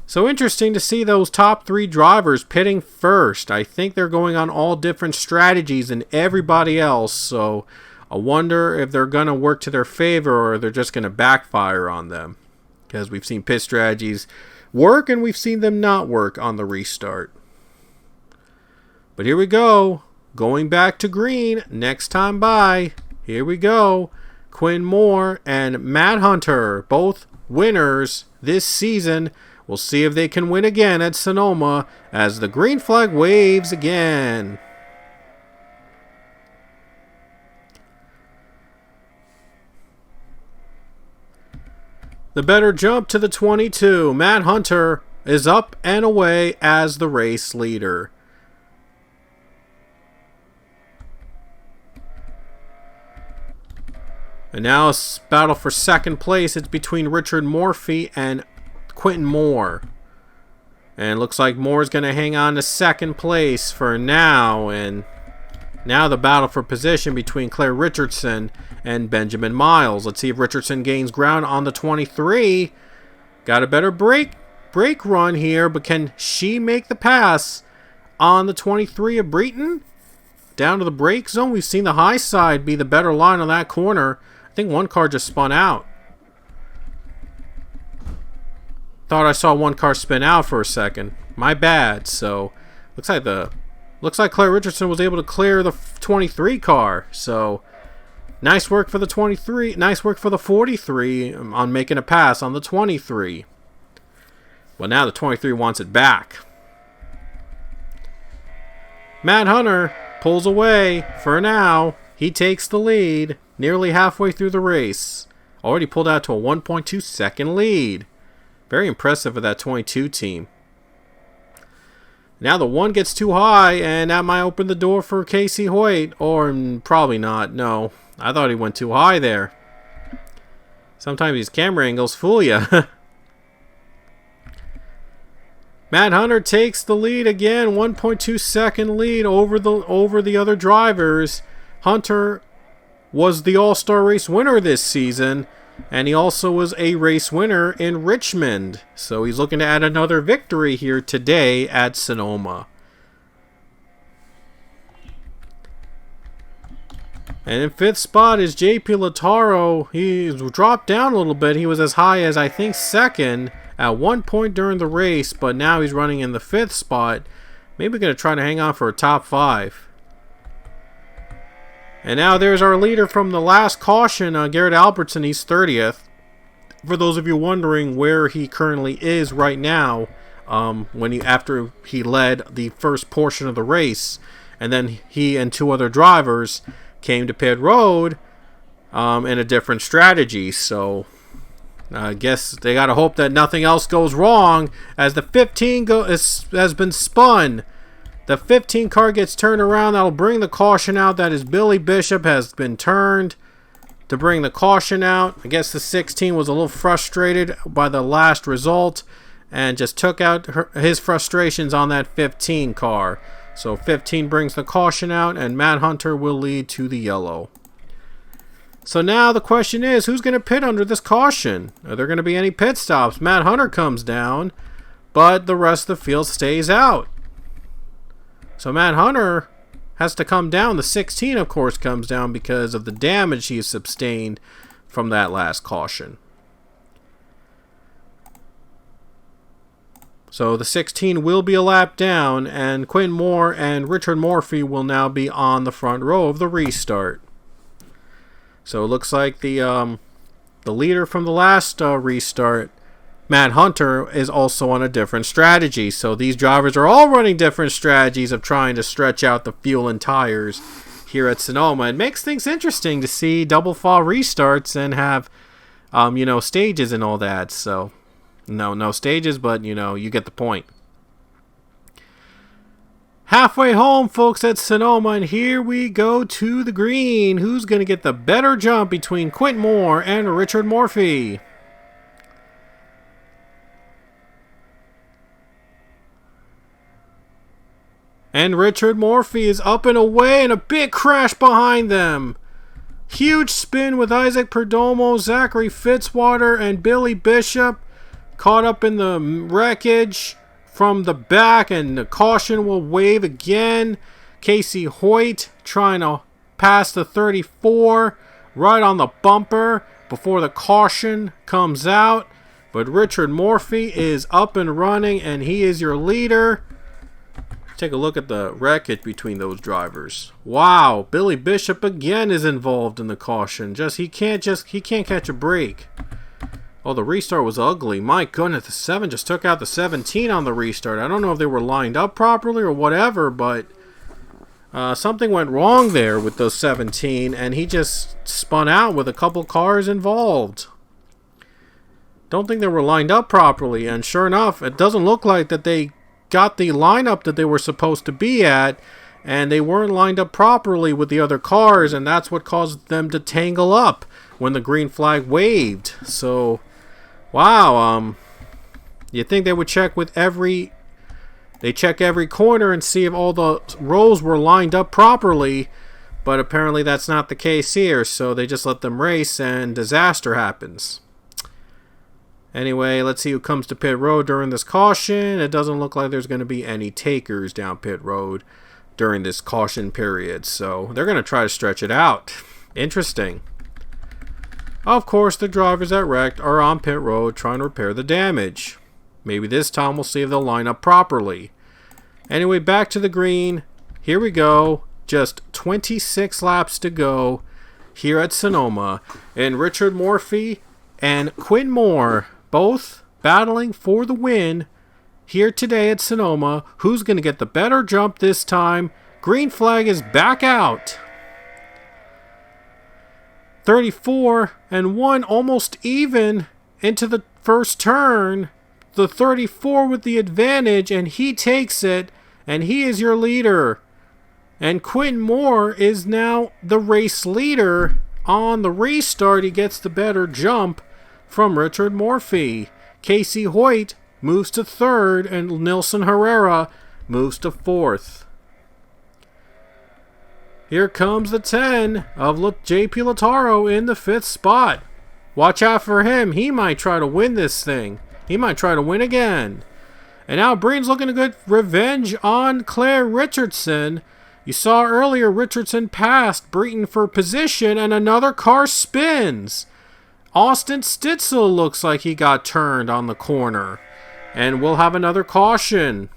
So interesting to see those top 3 drivers pitting first. I think they're going on all different strategies than everybody else, so I wonder if they're going to work to their favor or they're just going to backfire on them. Because we've seen pit strategies work and we've seen them not work on the restart. But here we go. Going back to green. Next time by. Here we go. Quinn Moore and Matt Hunter. Both winners this season. We'll see if they can win again at Sonoma as the green flag waves again. The better jump to the 22. Matt Hunter is up and away as the race leader. And now it's battle for second place. It's between Richard Morphy and Quentin Moore. And it looks like Moore's going to hang on to second place for now. And Now the battle for position between Claire Richardson and Benjamin Miles. Let's see if Richardson gains ground on the 23. Got a better brake run here, but can she make the pass on the 23 of Breton? Down to the brake zone. We've seen the high side be the better line on that corner. I think one car just spun out. Thought I saw one car spin out for a second. My bad. So looks like Claire Richardson was able to clear the 23 car. So nice work for the 23. Nice work for the 43 on making a pass on the 23. Well, now the 23 wants it back. Matt Hunter pulls away for now. He takes the lead nearly halfway through the race. Already pulled out to a 1.2 second lead. Very impressive for that 22 team. Now the 1 gets too high, and that might open the door for Casey Hoyt. Or probably not. No, I thought he went too high there. Sometimes these camera angles fool you. Matt Hunter takes the lead again, 1.2 second lead over the other drivers. Hunter was the All-Star Race winner this season, and he also was a race winner in Richmond. So he's looking to add another victory here today at Sonoma. And in 5th spot is JP Lataro. He's dropped down a little bit. He was as high as, I think, 2nd at one point during the race, but now he's running in the 5th spot. Maybe going to try to hang on for a top 5. And now there's our leader from the last caution, Garrett Albertson. He's 30th. For those of you wondering where he currently is right now, after he led the first portion of the race, and then he and 2 other drivers came to pit road in a different strategy. So I guess they got to hope that nothing else goes wrong as the 15 has been spun. The 15 car gets turned around. That'll bring the caution out. That is Billy Bishop has been turned to bring the caution out. I guess the 16 was a little frustrated by the last result and just took out his frustrations on that 15 car. So 15 brings the caution out, and Matt Hunter will lead to the yellow. So now the question is, who's going to pit under this caution? Are there going to be any pit stops? Matt Hunter comes down, but the rest of the field stays out. So Matt Hunter has to come down. The 16, of course, comes down because of the damage he sustained from that last caution. So the 16 will be a lap down, and Quinn Moore and Richard Morphy will now be on the front row of the restart. So it looks like the leader from the last restart, Matt Hunter, is also on a different strategy. So these drivers are all running different strategies of trying to stretch out the fuel and tires here at Sonoma. It makes things interesting to see double fall restarts and have, stages and all that. So no stages, but you get the point. Halfway home, folks, at Sonoma, and here we go to the green. Who's going to get the better jump between Quint Moore and Richard Morphy? And Richard Morphy is up and away, and a big crash behind them. Huge spin with Isaac Perdomo, Zachary Fitzwater, and Billy Bishop caught up in the wreckage from the back, and the caution will wave again. Casey Hoyt trying to pass the 34 right on the bumper before the caution comes out. But Richard Morphy is up and running, and he is your leader. Take a look at the wreckage between those drivers. Wow, Billy Bishop again is involved in the caution. He can't catch a break. Oh, the restart was ugly. My goodness, the 7 just took out the 17 on the restart. I don't know if they were lined up properly or whatever, but something went wrong there with those 17, and he just spun out with a couple cars involved. Don't think they were lined up properly, and sure enough, it doesn't look like that they got the lineup that they were supposed to be at, and they weren't lined up properly with the other cars, and that's what caused them to tangle up when the green flag waved. So wow, you'd think they would check with every They check every corner and see if all the rows were lined up properly, but apparently that's not the case here, so they just let them race and disaster happens. Anyway, let's see who comes to pit road during this caution. It doesn't look like there's going to be any takers down pit road during this caution period, so they're going to try to stretch it out. Interesting. Of course, the drivers that wrecked are on pit road trying to repair the damage. Maybe this time we'll see if they'll line up properly. Anyway, back to the green. Here we go. Just 26 laps to go here at Sonoma. And Richard Morphy and Quinn Moore both battling for the win here today at Sonoma. Who's going to get the better jump this time? Green flag is back out. 34 and 1, almost even into the first turn. The 34 with the advantage, and he takes it, and he is your leader. And Quentin Moore is now the race leader. On the restart, he gets the better jump from Richard Morphy. Casey Hoyt moves to third, and Nilson Herrera moves to fourth. Here comes the 10 of JP Lataro in the fifth spot. Watch out for him. He might try to win this thing. He might try to win again. And now Breen's looking to get revenge on Claire Richardson. You saw earlier Richardson passed Breton for position, and another car spins. Austin Stitzel looks like he got turned on the corner. And we'll have another caution.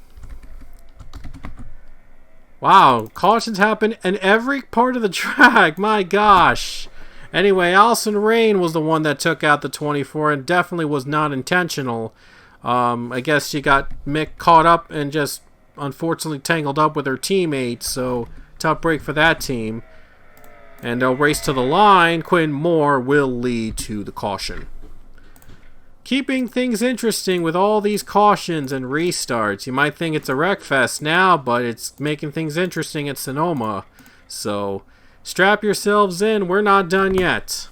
Wow, cautions happen in every part of the track. My gosh. Anyway, Allison Rain was the one that took out the 24 and definitely was not intentional. I guess she got Mick caught up and just unfortunately tangled up with her teammate, so tough break for that team. And they'll race to the line. Quinn Moore will lead to the caution. Keeping things interesting with all these cautions and restarts. You might think it's a wreck fest now, but it's making things interesting at Sonoma. So strap yourselves in. We're not done yet.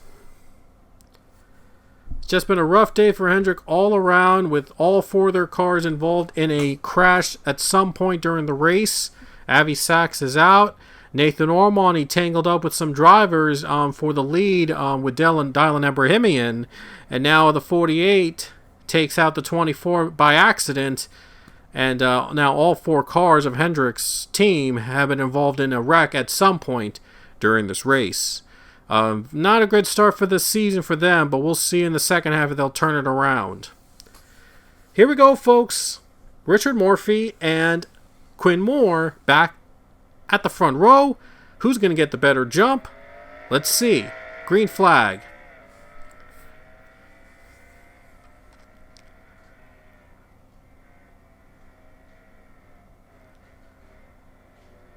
It's just been a rough day for Hendrick all around, with all four of their cars involved in a crash at some point during the race. Avi Sachs is out. Nathan Ormond, he tangled up with some drivers for the lead with Dylan Abrahamian. And now the 48 takes out the 24 by accident. And now all four cars of Hendrick's team have been involved in a wreck at some point during this race. Not a good start for the season for them, but we'll see in the second half if they'll turn it around. Here we go, folks. Richard Morphy and Quinn Moore back at the front row. Who's going to get the better jump? Let's see. Green flag.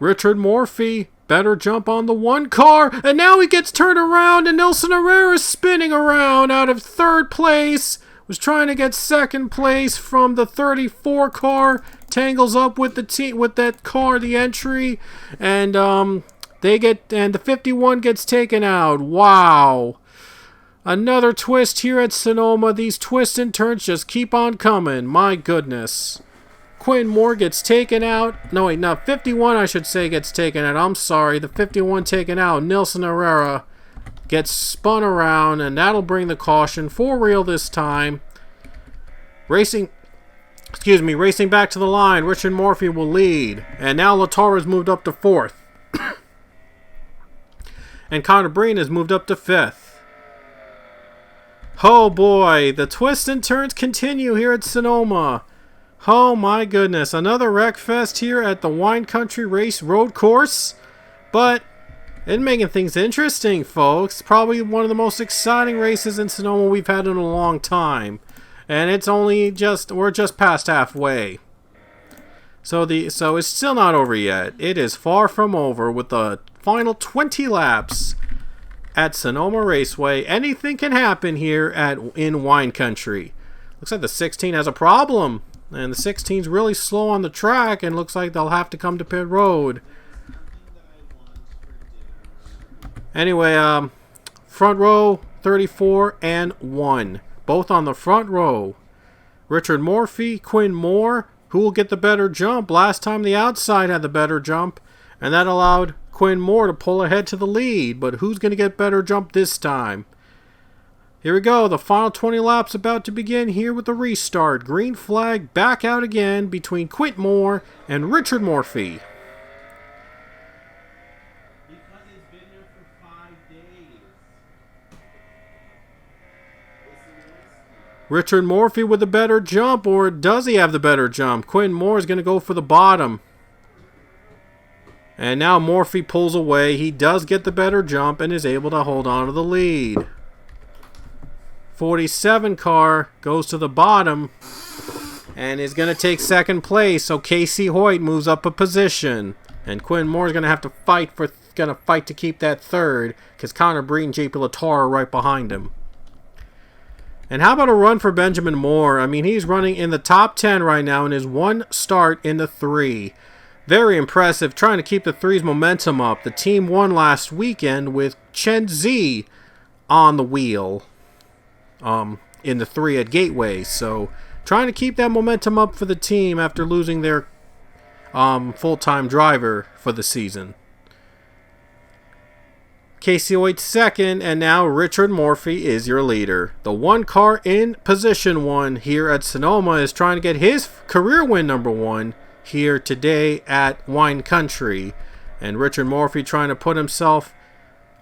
Richard Morphy, better jump on the one car, and now he gets turned around, and Nelson Herrera is spinning around out of third place. Was trying to get second place from the 34 car, tangles up with the with that car, the entry, and the 51 gets taken out. Wow. Another twist here at Sonoma. These twists and turns just keep on coming. My goodness. Quinn Moore gets taken out. No, wait, no, 51 I should say gets taken out. I'm sorry, the 51 taken out. Nilson Herrera gets spun around, and that'll bring the caution for real this time. Racing back to the line. Richard Morphy will lead, and now Lataro's moved up to fourth. And Connor Breen has moved up to fifth. Oh boy, the twists and turns continue here at Sonoma. Oh my goodness, another wreck fest here at the Wine Country Race Road Course. But it's making things interesting, folks. Probably one of the most exciting races in Sonoma we've had in a long time. And it's we're just past halfway. So it's still not over yet. It is far from over with the final 20 laps at Sonoma Raceway. Anything can happen here in Wine Country. Looks like the 16 has a problem. And the 16's really slow on the track, and looks like they'll have to come to pit road. Anyway, front row, 34 and 1. Both on the front row. Richard Morphy, Quinn Moore, who will get the better jump. Last time the outside had the better jump, and that allowed Quinn Moore to pull ahead to the lead. But who's going to get better jump this time? Here we go. The final 20 laps about to begin here with the restart. Green flag back out again between Quinn Moore and Richard Murphy. Because it's been there for 5 days. Richard Murphy with the better jump, or does he have the better jump? Quinn Moore is going to go for the bottom. And now Murphy pulls away. He does get the better jump and is able to hold on to the lead. 47 car goes to the bottom and is going to take second place. So Casey Hoyt moves up a position, and Quinn Moore is going to have to fight to keep that third, because Connor Breed and JP Latar are right behind him. And how about a run for Benjamin Moore? I mean, he's running in the top 10 right now in his one start in the 3. Very impressive, trying to keep the 3's momentum up. The team won last weekend with Chen Zi on the wheel in the 3 at Gateway. So trying to keep that momentum up for the team after losing their full-time driver for the season. Casey Hoyt second, and now Richard Murphy is your leader. The one car in position 1 here at Sonoma is trying to get his career win number 1 here today at Wine Country. And Richard Murphy trying to put himself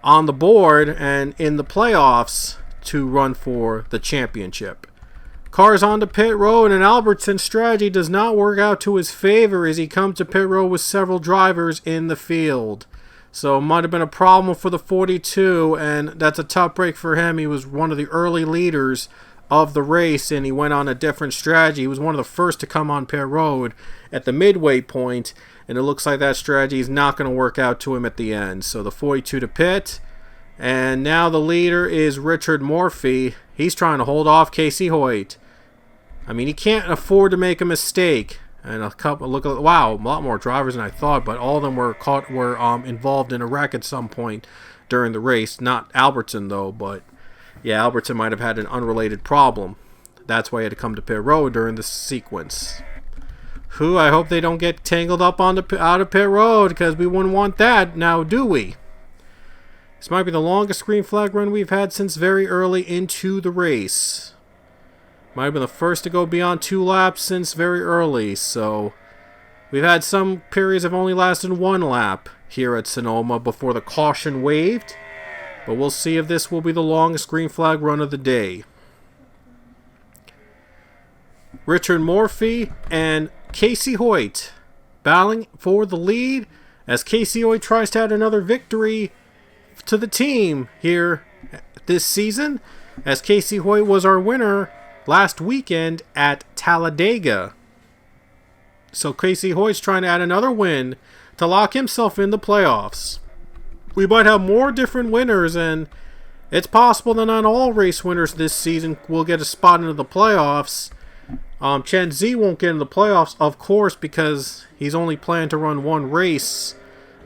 on the board and in the playoffs to run for the championship. Cars onto pit road, and Albertson's strategy does not work out to his favor as he comes to pit road with several drivers in the field. So it might have been a problem for the 42, and that's a tough break for him. He was one of the early leaders of the race, and he went on a different strategy. He was one of the first to come on pit road at the midway point, and it looks like that strategy is not going to work out to him at the end. So the 42 to pit, and now the leader is Richard Murphy. He's trying to hold off Casey Hoyt. I mean, he can't afford to make a mistake. And wow, a lot more drivers than I thought, but all of them were involved in a wreck at some point during the race. Not Albertson though, but yeah, Albertson might have had an unrelated problem. That's why he had to come to pit road during the sequence. I hope they don't get tangled up out of pit road, because we wouldn't want that now, do we? This might be the longest green flag run we've had since very early into the race. Might have been the first to go beyond 2 laps since very early, so we've had some periods have only lasted 1 lap here at Sonoma before the caution waved, but we'll see if this will be the longest green flag run of the day. Richard Murphy and Casey Hoyt battling for the lead as Casey Hoyt tries to add another victory to the team here this season, as Casey Hoyt was our winner last weekend at Talladega. So Casey Hoyt's trying to add another win to lock himself in the playoffs. We might have more different winners, and it's possible that not all race winners this season will get a spot into the playoffs. Chen Zi won't get in the playoffs, of course, because he's only planned to run 1 race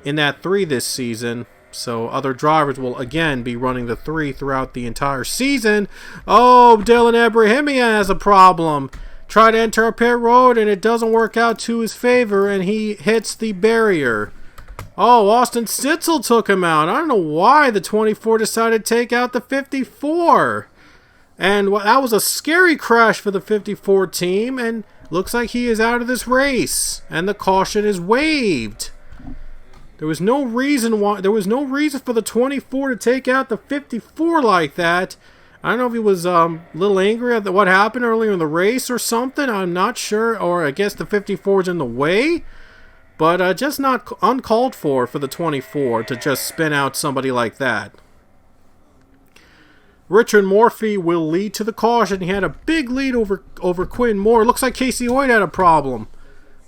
in that 3 this season. So other drivers will again be running the 3 throughout the entire season. Oh, Dylan Abrahamian has a problem. Try to enter a pit road and it doesn't work out to his favor, and he hits the barrier. Oh, Austin Stitzel took him out. I don't know why the 24 decided to take out the 54. And that was a scary crash for the 54 team, and looks like he is out of this race, and the caution is waived. There was no reason for the 24 to take out the 54 like that. I don't know if he was a little angry at what happened earlier in the race or something. I'm not sure, or I guess the 54 is in the way. But just not uncalled for the 24 to just spin out somebody like that. Richard Murphy will lead to the caution. He had a big lead over Quinn Moore. Looks like Casey Hoyt had a problem.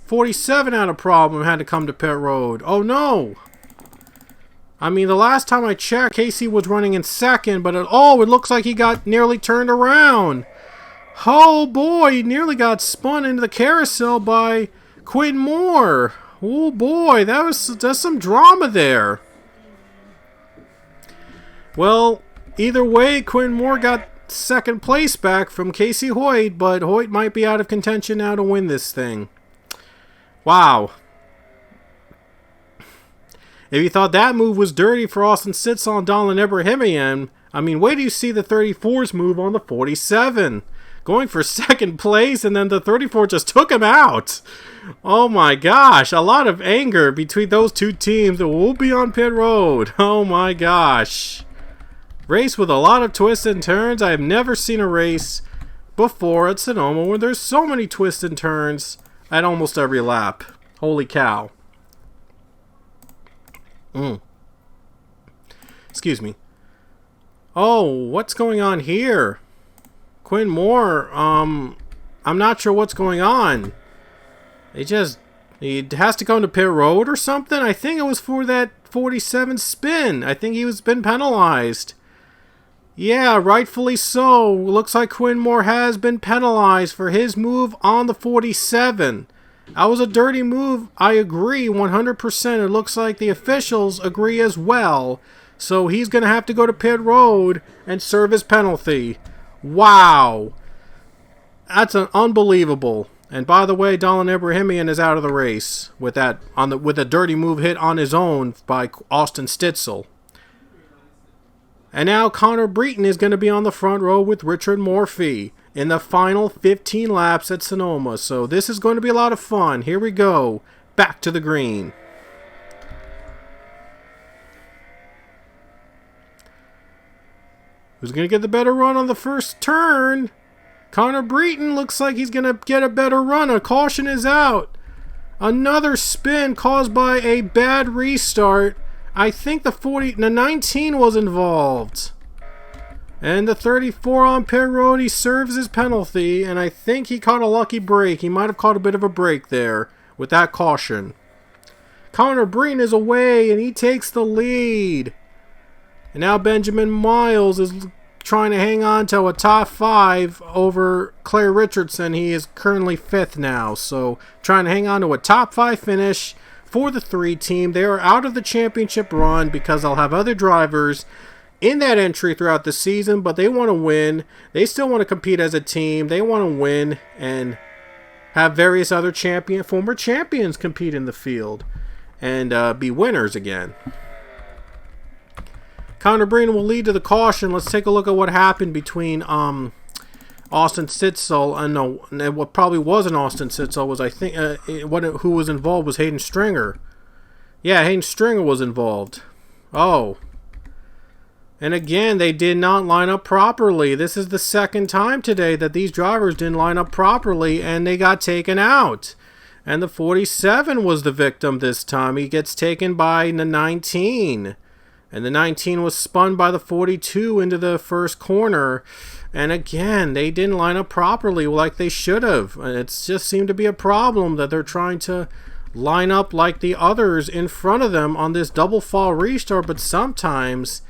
47 had a problem, had to come to pit road. Oh no! I mean, the last time I checked, Casey was running in second, but it looks like he got nearly turned around. Oh boy, he nearly got spun into the carousel by Quinn Moore. Oh boy, that's some drama there. Well, either way, Quinn Moore got second place back from Casey Hoyt, but Hoyt might be out of contention now to win this thing. Wow. If you thought that move was dirty for Austin Stitzel and Donald Ibrahimian, I mean, wait till you see the 34's move on the 47. Going for second place, and then the 34 just took him out. Oh my gosh, a lot of anger between those two teams that will be on pit road. Oh my gosh. Race with a lot of twists and turns. I have never seen a race before at Sonoma where there's so many twists and turns at almost every lap. Holy cow. Excuse me. Oh, what's going on here? Quinn Moore, I'm not sure what's going on. He has to come to pit road or something. I think it was for that 47 spin. I think he was been penalized. Yeah, rightfully so. Looks like Quinn Moore has been penalized for his move on the 47. That was a dirty move. I agree 100%. It looks like the officials agree as well. So he's going to have to go to pit road and serve his penalty. Wow. That's unbelievable. And by the way, Donald Ibrahimian is out of the race with a dirty move hit on his own by Austin Stitzel. And now Connor Breton is going to be on the front row with Richard Morphy in the final 15 laps at Sonoma. So this is going to be a lot of fun. Here we go. Back to the green. Who's going to get the better run on the first turn? Connor Breton looks like he's going to get a better run. A caution is out. Another spin caused by a bad restart. I think the 19 was involved. And the 34 on pit road, he serves his penalty, and I think he caught a lucky break. He might have caught a bit of a break there with that caution. Connor Breton is away, and he takes the lead. And now Benjamin Miles is trying to hang on to a top 5 over Claire Richardson. He is currently 5th now, so trying to hang on to a top 5 finish for the 3 team. They are out of the championship run because they'll have other drivers in that entry throughout the season, but they want to win. They still want to compete as a team. They want to win and have various other former champions compete in the field and be winners again. Connor Breton will lead to the caution. Let's take a look at what happened between Austin Stitzel and what probably wasn't Austin Stitzel was, I think, who was involved was Hayden Stringer. Yeah, Hayden Stringer was involved. Oh. And again, they did not line up properly. This is the second time today that these drivers didn't line up properly and they got taken out. And the 47 was the victim this time. He gets taken by the 19. And the 19 was spun by the 42 into the first corner. And again, they didn't line up properly like they should have. And it just seemed to be a problem that they're trying to line up like the others in front of them on this double fall restart. But sometimes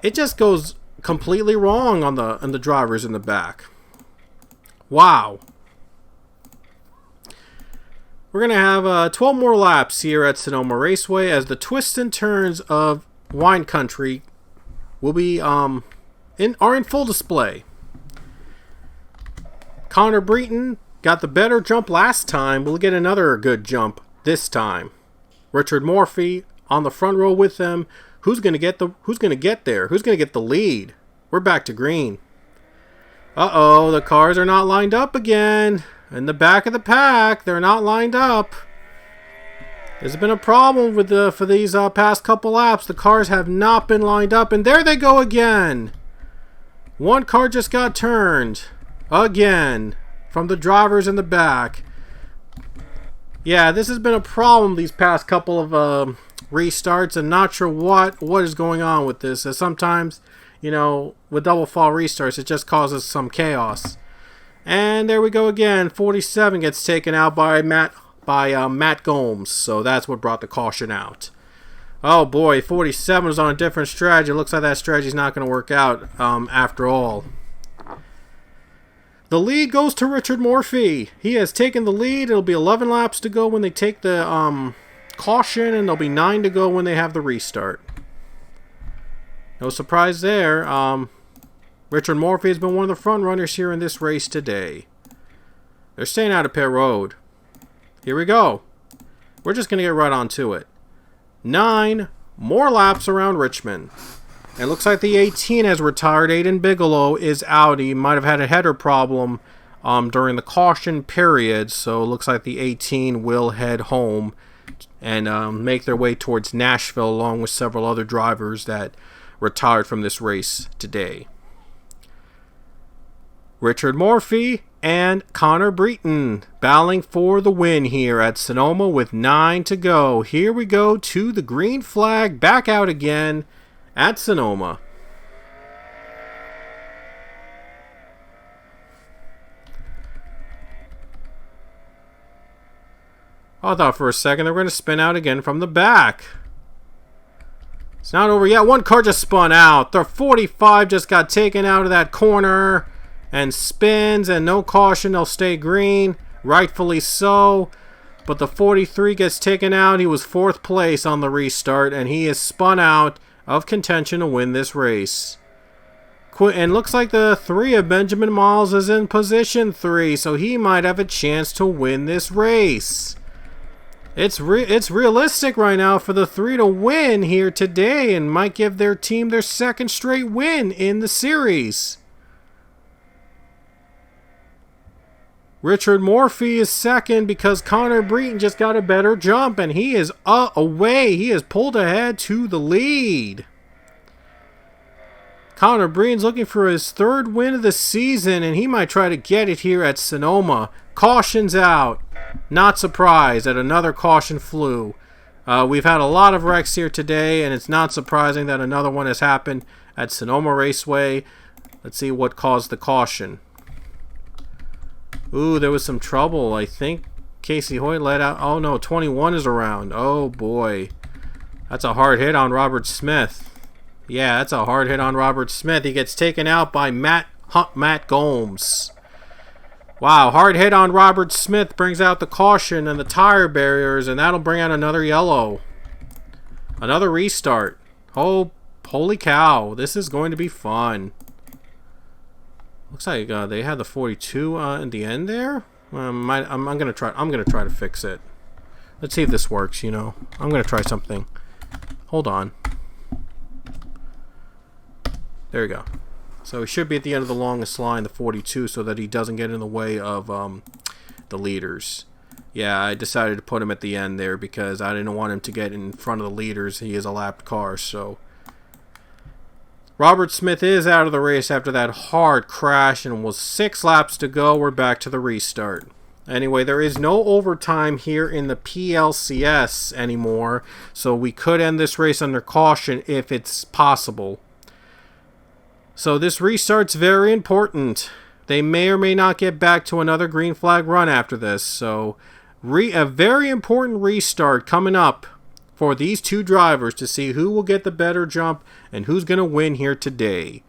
it just goes completely wrong on the drivers in the back. Wow. We're going to have 12 more laps here at Sonoma Raceway as the twists and turns of wine country will be are in full display. Connor Breton got the better jump last time. We'll get another good jump this time. Richard Morphy on the front row with them. Who's going to get there? Who's going to get the lead? We're back to green. Uh-oh, the cars are not lined up again. In the back of the pack, they're not lined up. There's been a problem with for these past couple laps. The cars have not been lined up, and there they go again. One car just got turned again from the drivers in the back. Yeah, this has been a problem these past couple of restarts, and not sure what is going on with this. As sometimes, with double fall restarts, it just causes some chaos. And there we go again. 47 gets taken out by Matt Gomes, so that's what brought the caution out. Oh boy, 47 is on a different strategy. It looks like that strategy's not going to work out after all. The lead goes to Richard Morphy. He has taken the lead. It'll be 11 laps to go when they take the caution, and there'll be 9 to go when they have the restart. No surprise there. Richard Morphy has been one of the front runners here in this race today. They're staying out of pit road. Here we go. we're just going to get right on to it. 9 more laps around Richmond. It looks like the 18 has retired. Aiden Bigelow is out. He might have had a header problem during the caution period, so it looks like the 18 will head home and make their way towards Nashville along with several other drivers that retired from this race today. Richard Morphy and Connor Breton battling for the win here at Sonoma with 9 to go. Here we go to the green flag, back out again at Sonoma. I thought for a second they were going to spin out again from the back. It's not over yet. One car just spun out. The 45 just got taken out of that corner and spins, and no caution. They'll stay green. Rightfully so. But the 43 gets taken out. He was 4th place on the restart, and he is spun out of contention to win this race. And looks like the 3 of Benjamin Miles is in position 3, so he might have a chance to win this race. It's realistic right now for the 3 to win here today and might give their team their 2nd straight win in the series. Richard Morphy is 2nd because Connor Breton just got a better jump and he is away. He has pulled ahead to the lead. Connor Breton's looking for his 3rd win of the season and he might try to get it here at Sonoma. Caution's out. Not surprised that another caution flew. We've had a lot of wrecks here today, and it's not surprising that another one has happened at Sonoma Raceway. Let's see what caused the caution. Ooh, there was some trouble. I think Casey Hoyt let out. Oh no, 21 is around. Oh boy. That's a hard hit on Robert Smith. Yeah, that's a hard hit on Robert Smith. He gets taken out by Matt Gomes. Wow, hard hit on Robert Smith brings out the caution and the tire barriers, and that'll bring out another yellow. Another restart. Oh, holy cow. This is going to be fun. Looks like they had the 42 in the end there. I'm gonna try to fix it. Let's see if this works, I'm gonna try something. Hold on. There we go. So he should be at the end of the longest line, the 42, so that he doesn't get in the way of the leaders. Yeah, I decided to put him at the end there because I didn't want him to get in front of the leaders. He is a lapped car, so. Robert Smith is out of the race after that hard crash, and with 6 laps to go, we're back to the restart. Anyway, there is no overtime here in the PLCS anymore, so we could end this race under caution if it's possible. So this restart's very important. They may or may not get back to another green flag run after this. So a very important restart coming up for these 2 drivers to see who will get the better jump and who's going to win here today.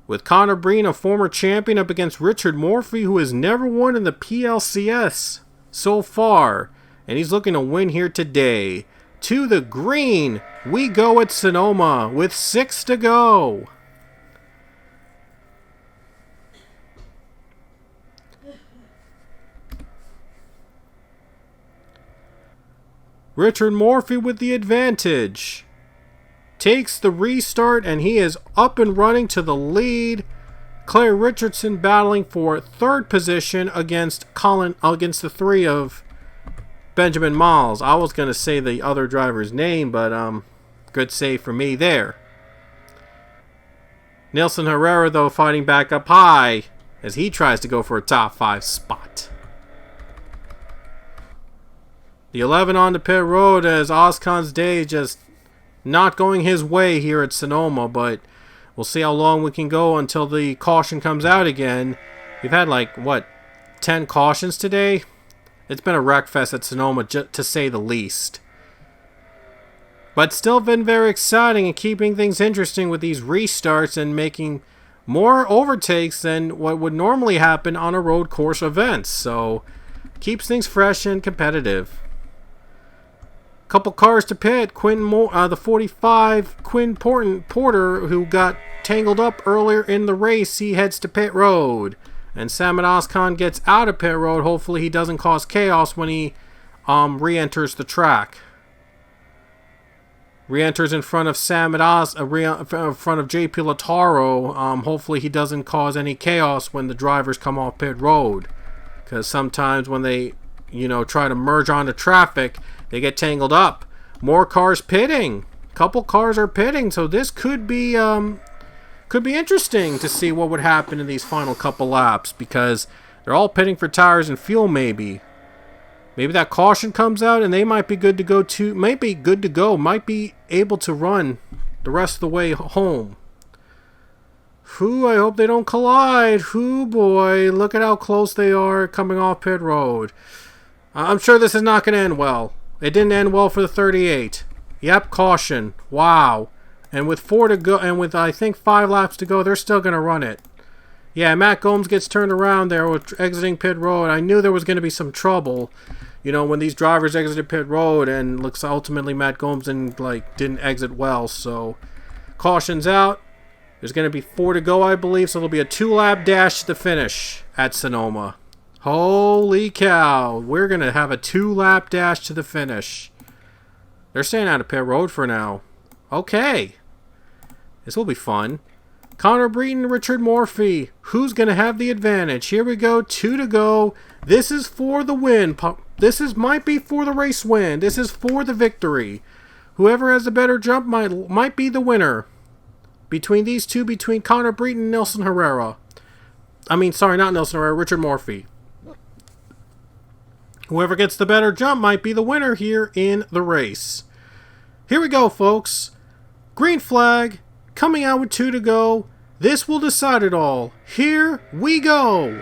With Connor Breen, a former champion, up against Richard Morphy, who has never won in the PLCS so far. And he's looking to win here today. To the green we go at Sonoma with 6 to go. Richard Morphy with the advantage. Takes the restart and he is up and running to the lead. Claire Richardson battling for 3rd position against the 3 of Benjamin Miles. I was going to say the other driver's name, but good save for me there. Nelson Herrera, though, fighting back up high as he tries to go for a top 5 spot. The 11 on the pit road as Oscon's day just not going his way here at Sonoma, but we'll see how long we can go until the caution comes out again. We've had 10 cautions today? It's been a wreck fest at Sonoma, to say the least. But still been very exciting and keeping things interesting with these restarts and making more overtakes than what would normally happen on a road course event. So, keeps things fresh and competitive. Couple cars to pit. The 45, Quinn Porter, who got tangled up earlier in the race, he heads to pit road. And Samad Oskan gets out of pit road. Hopefully he doesn't cause chaos when he re-enters the track. Re-enters in front of Sam Adas, in front of JP Lataro. Hopefully he doesn't cause any chaos when the drivers come off pit road. Because sometimes when they, try to merge onto traffic, they get tangled up. More cars pitting. Couple cars are pitting, so this could be interesting to see what would happen in these final couple laps, because they're all pitting for tires and fuel. Maybe that caution comes out and they might be good to go too. Might be able to run the rest of the way home. I hope they don't collide. Boy, look at how close they are coming off pit road. I'm sure this is not going to end well. It didn't end well for the 38. Yep, caution. Wow. And with 4 to go, and with I think 5 laps to go, they're still going to run it. Yeah, Matt Gomes gets turned around there with exiting pit road. I knew there was going to be some trouble, when these drivers exited pit road, and looks ultimately Matt Gomes didn't exit well. So caution's out. There's going to be 4 to go, I believe, so there'll be a 2-lap dash to the finish at Sonoma. Holy cow, we're going to have a 2-lap dash to the finish. They're staying out of pit road for now. Okay. This will be fun. Connor Breton, Richard Morphy. Who's going to have the advantage? Here we go. 2 to go. This is for the win. Might be for the race win. This is for the victory. Whoever has the better jump might be the winner. Between these two, between Connor Breton and Nelson Herrera. Not Nelson Herrera, Richard Morphy. Whoever gets the better jump might be the winner here in the race. Here we go, folks. Green flag, coming out with 2 to go. This will decide it all. Here we go.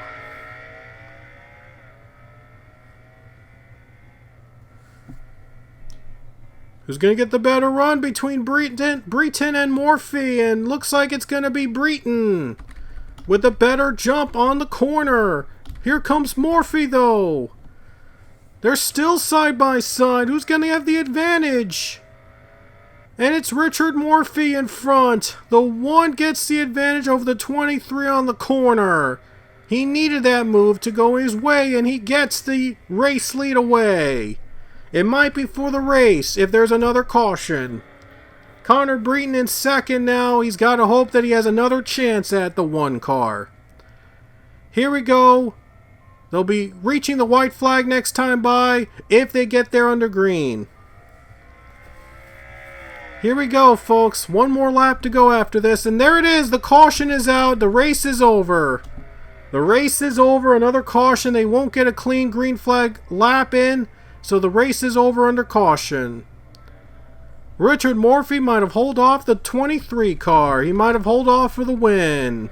Who's going to get the better run between Breton and Morphy? And looks like it's going to be Breton with a better jump on the corner. Here comes Morphy, though. They're still side by side. Who's going to have the advantage? And it's Richard Morphy in front. The 1 gets the advantage over the 23 on the corner. He needed that move to go his way, and he gets the race lead away. It might be for the race if there's another caution. Connor Breton in second now. He's got to hope that he has another chance at the 1 car. Here we go. They'll be reaching the white flag next time by if they get there under green. Here we go, folks. 1 more lap to go after this. And there it is. The caution is out. The race is over. The race is over. Another caution. They won't get a clean green flag lap in. So the race is over under caution. Richard Morphy might have held off the 23 car. He might have held off for the win.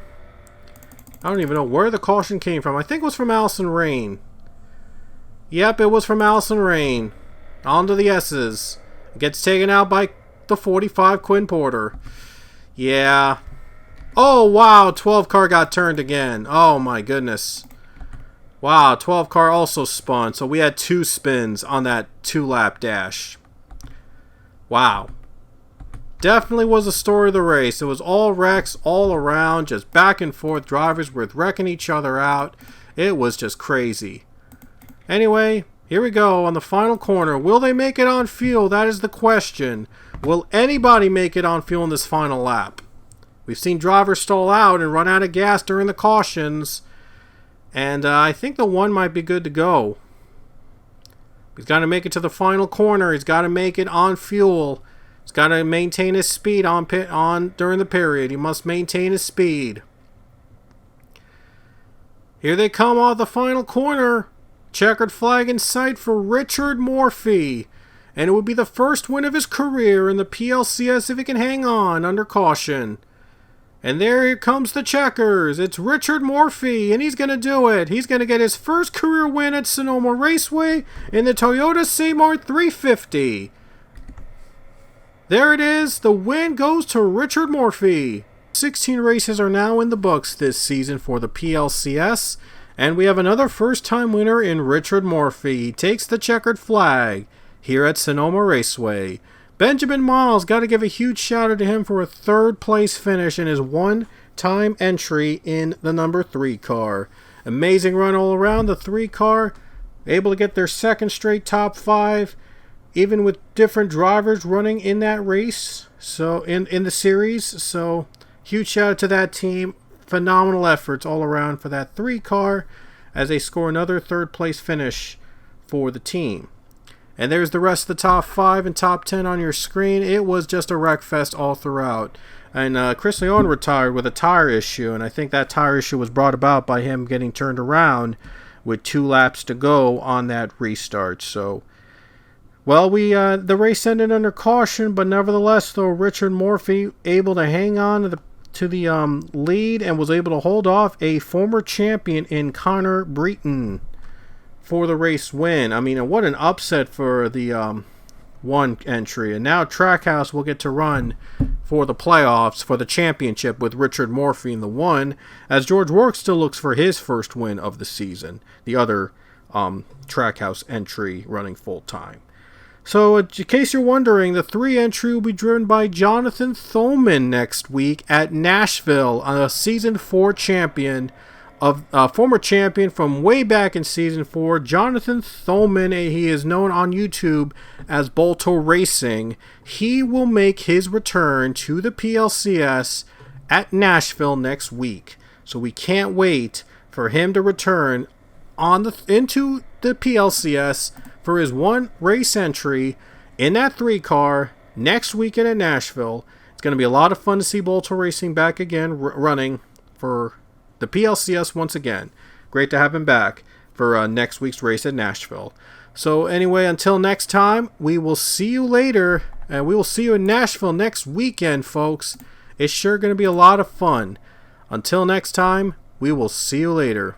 I don't even know where the caution came from. I think it was from Allison Rain. Yep, it was from Allison Rain. On to the S's. It gets taken out by the 45 Quinn Porter. Yeah. Oh, wow. 12 car got turned again. Oh, my goodness. Wow, 12 car also spun. So we had 2 spins on that 2-lap dash. Wow. Definitely was the story of the race. It was all wrecks all around, just back and forth. Drivers were wrecking each other out. It was just crazy. Anyway, here we go on the final corner. Will they make it on fuel? That is the question. Will anybody make it on fuel in this final lap? We've seen drivers stall out and run out of gas during the cautions. And I think the 1 might be good to go. He's got to make it to the final corner. He's got to make it on fuel. He's got to maintain his speed on during the period. He must maintain his speed. Here they come off the final corner. Checkered flag in sight for Richard Morphy. And it would be the first win of his career in the PLCS if he can hang on under caution. And there comes the checkers. It's Richard Morphy, and he's going to do it. He's going to get his first career win at Sonoma Raceway in the Toyota Mart 350. There it is. The win goes to Richard Morphy. 16 races are now in the books this season for the PLCS, and we have another first-time winner in Richard Morphy. He takes the checkered flag here at Sonoma Raceway. Benjamin Miles, got to give a huge shout out to him for a 3rd place finish in his 1-time entry in the number 3 car. Amazing run all around. The 3 car able to get their second straight top 5, even with different drivers running in that race. So in the series, so huge shout out to that team. Phenomenal efforts all around for that 3 car as they score another third place finish for the team. And there's the rest of the top 5 and top 10 on your screen. It was just a wreck fest all throughout. And Chris Leon retired with a tire issue, and I think that tire issue was brought about by him getting turned around with 2 laps to go on that restart. So, well, the race ended under caution, but nevertheless, though, Richard Murphy able to hang on to the lead and was able to hold off a former champion in Connor Breton for the race win. I mean, what an upset for the 1 entry. And now Trackhouse will get to run for the playoffs for the championship with Richard Murphy in the 1, as George Rourke still looks for his first win of the season, the other Trackhouse entry running full-time. So, in case you're wondering, the 3 entry will be driven by Jonathan Thoman next week at Nashville, a Season 4 champion, former champion from way back in Season 4, Jonathan Thoman. He is known on YouTube as Bolto Racing. He will make his return to the PLCS at Nashville next week. So we can't wait for him to return into the PLCS for his 1 race entry in that 3 car next weekend at Nashville. It's going to be a lot of fun to see Bolto Racing back again running for the PLCS once again. Great to have him back for next week's race at Nashville. So anyway, until next time, we will see you later, and we will see you in Nashville next weekend, folks. It's sure going to be a lot of fun. Until next time, we will see you later.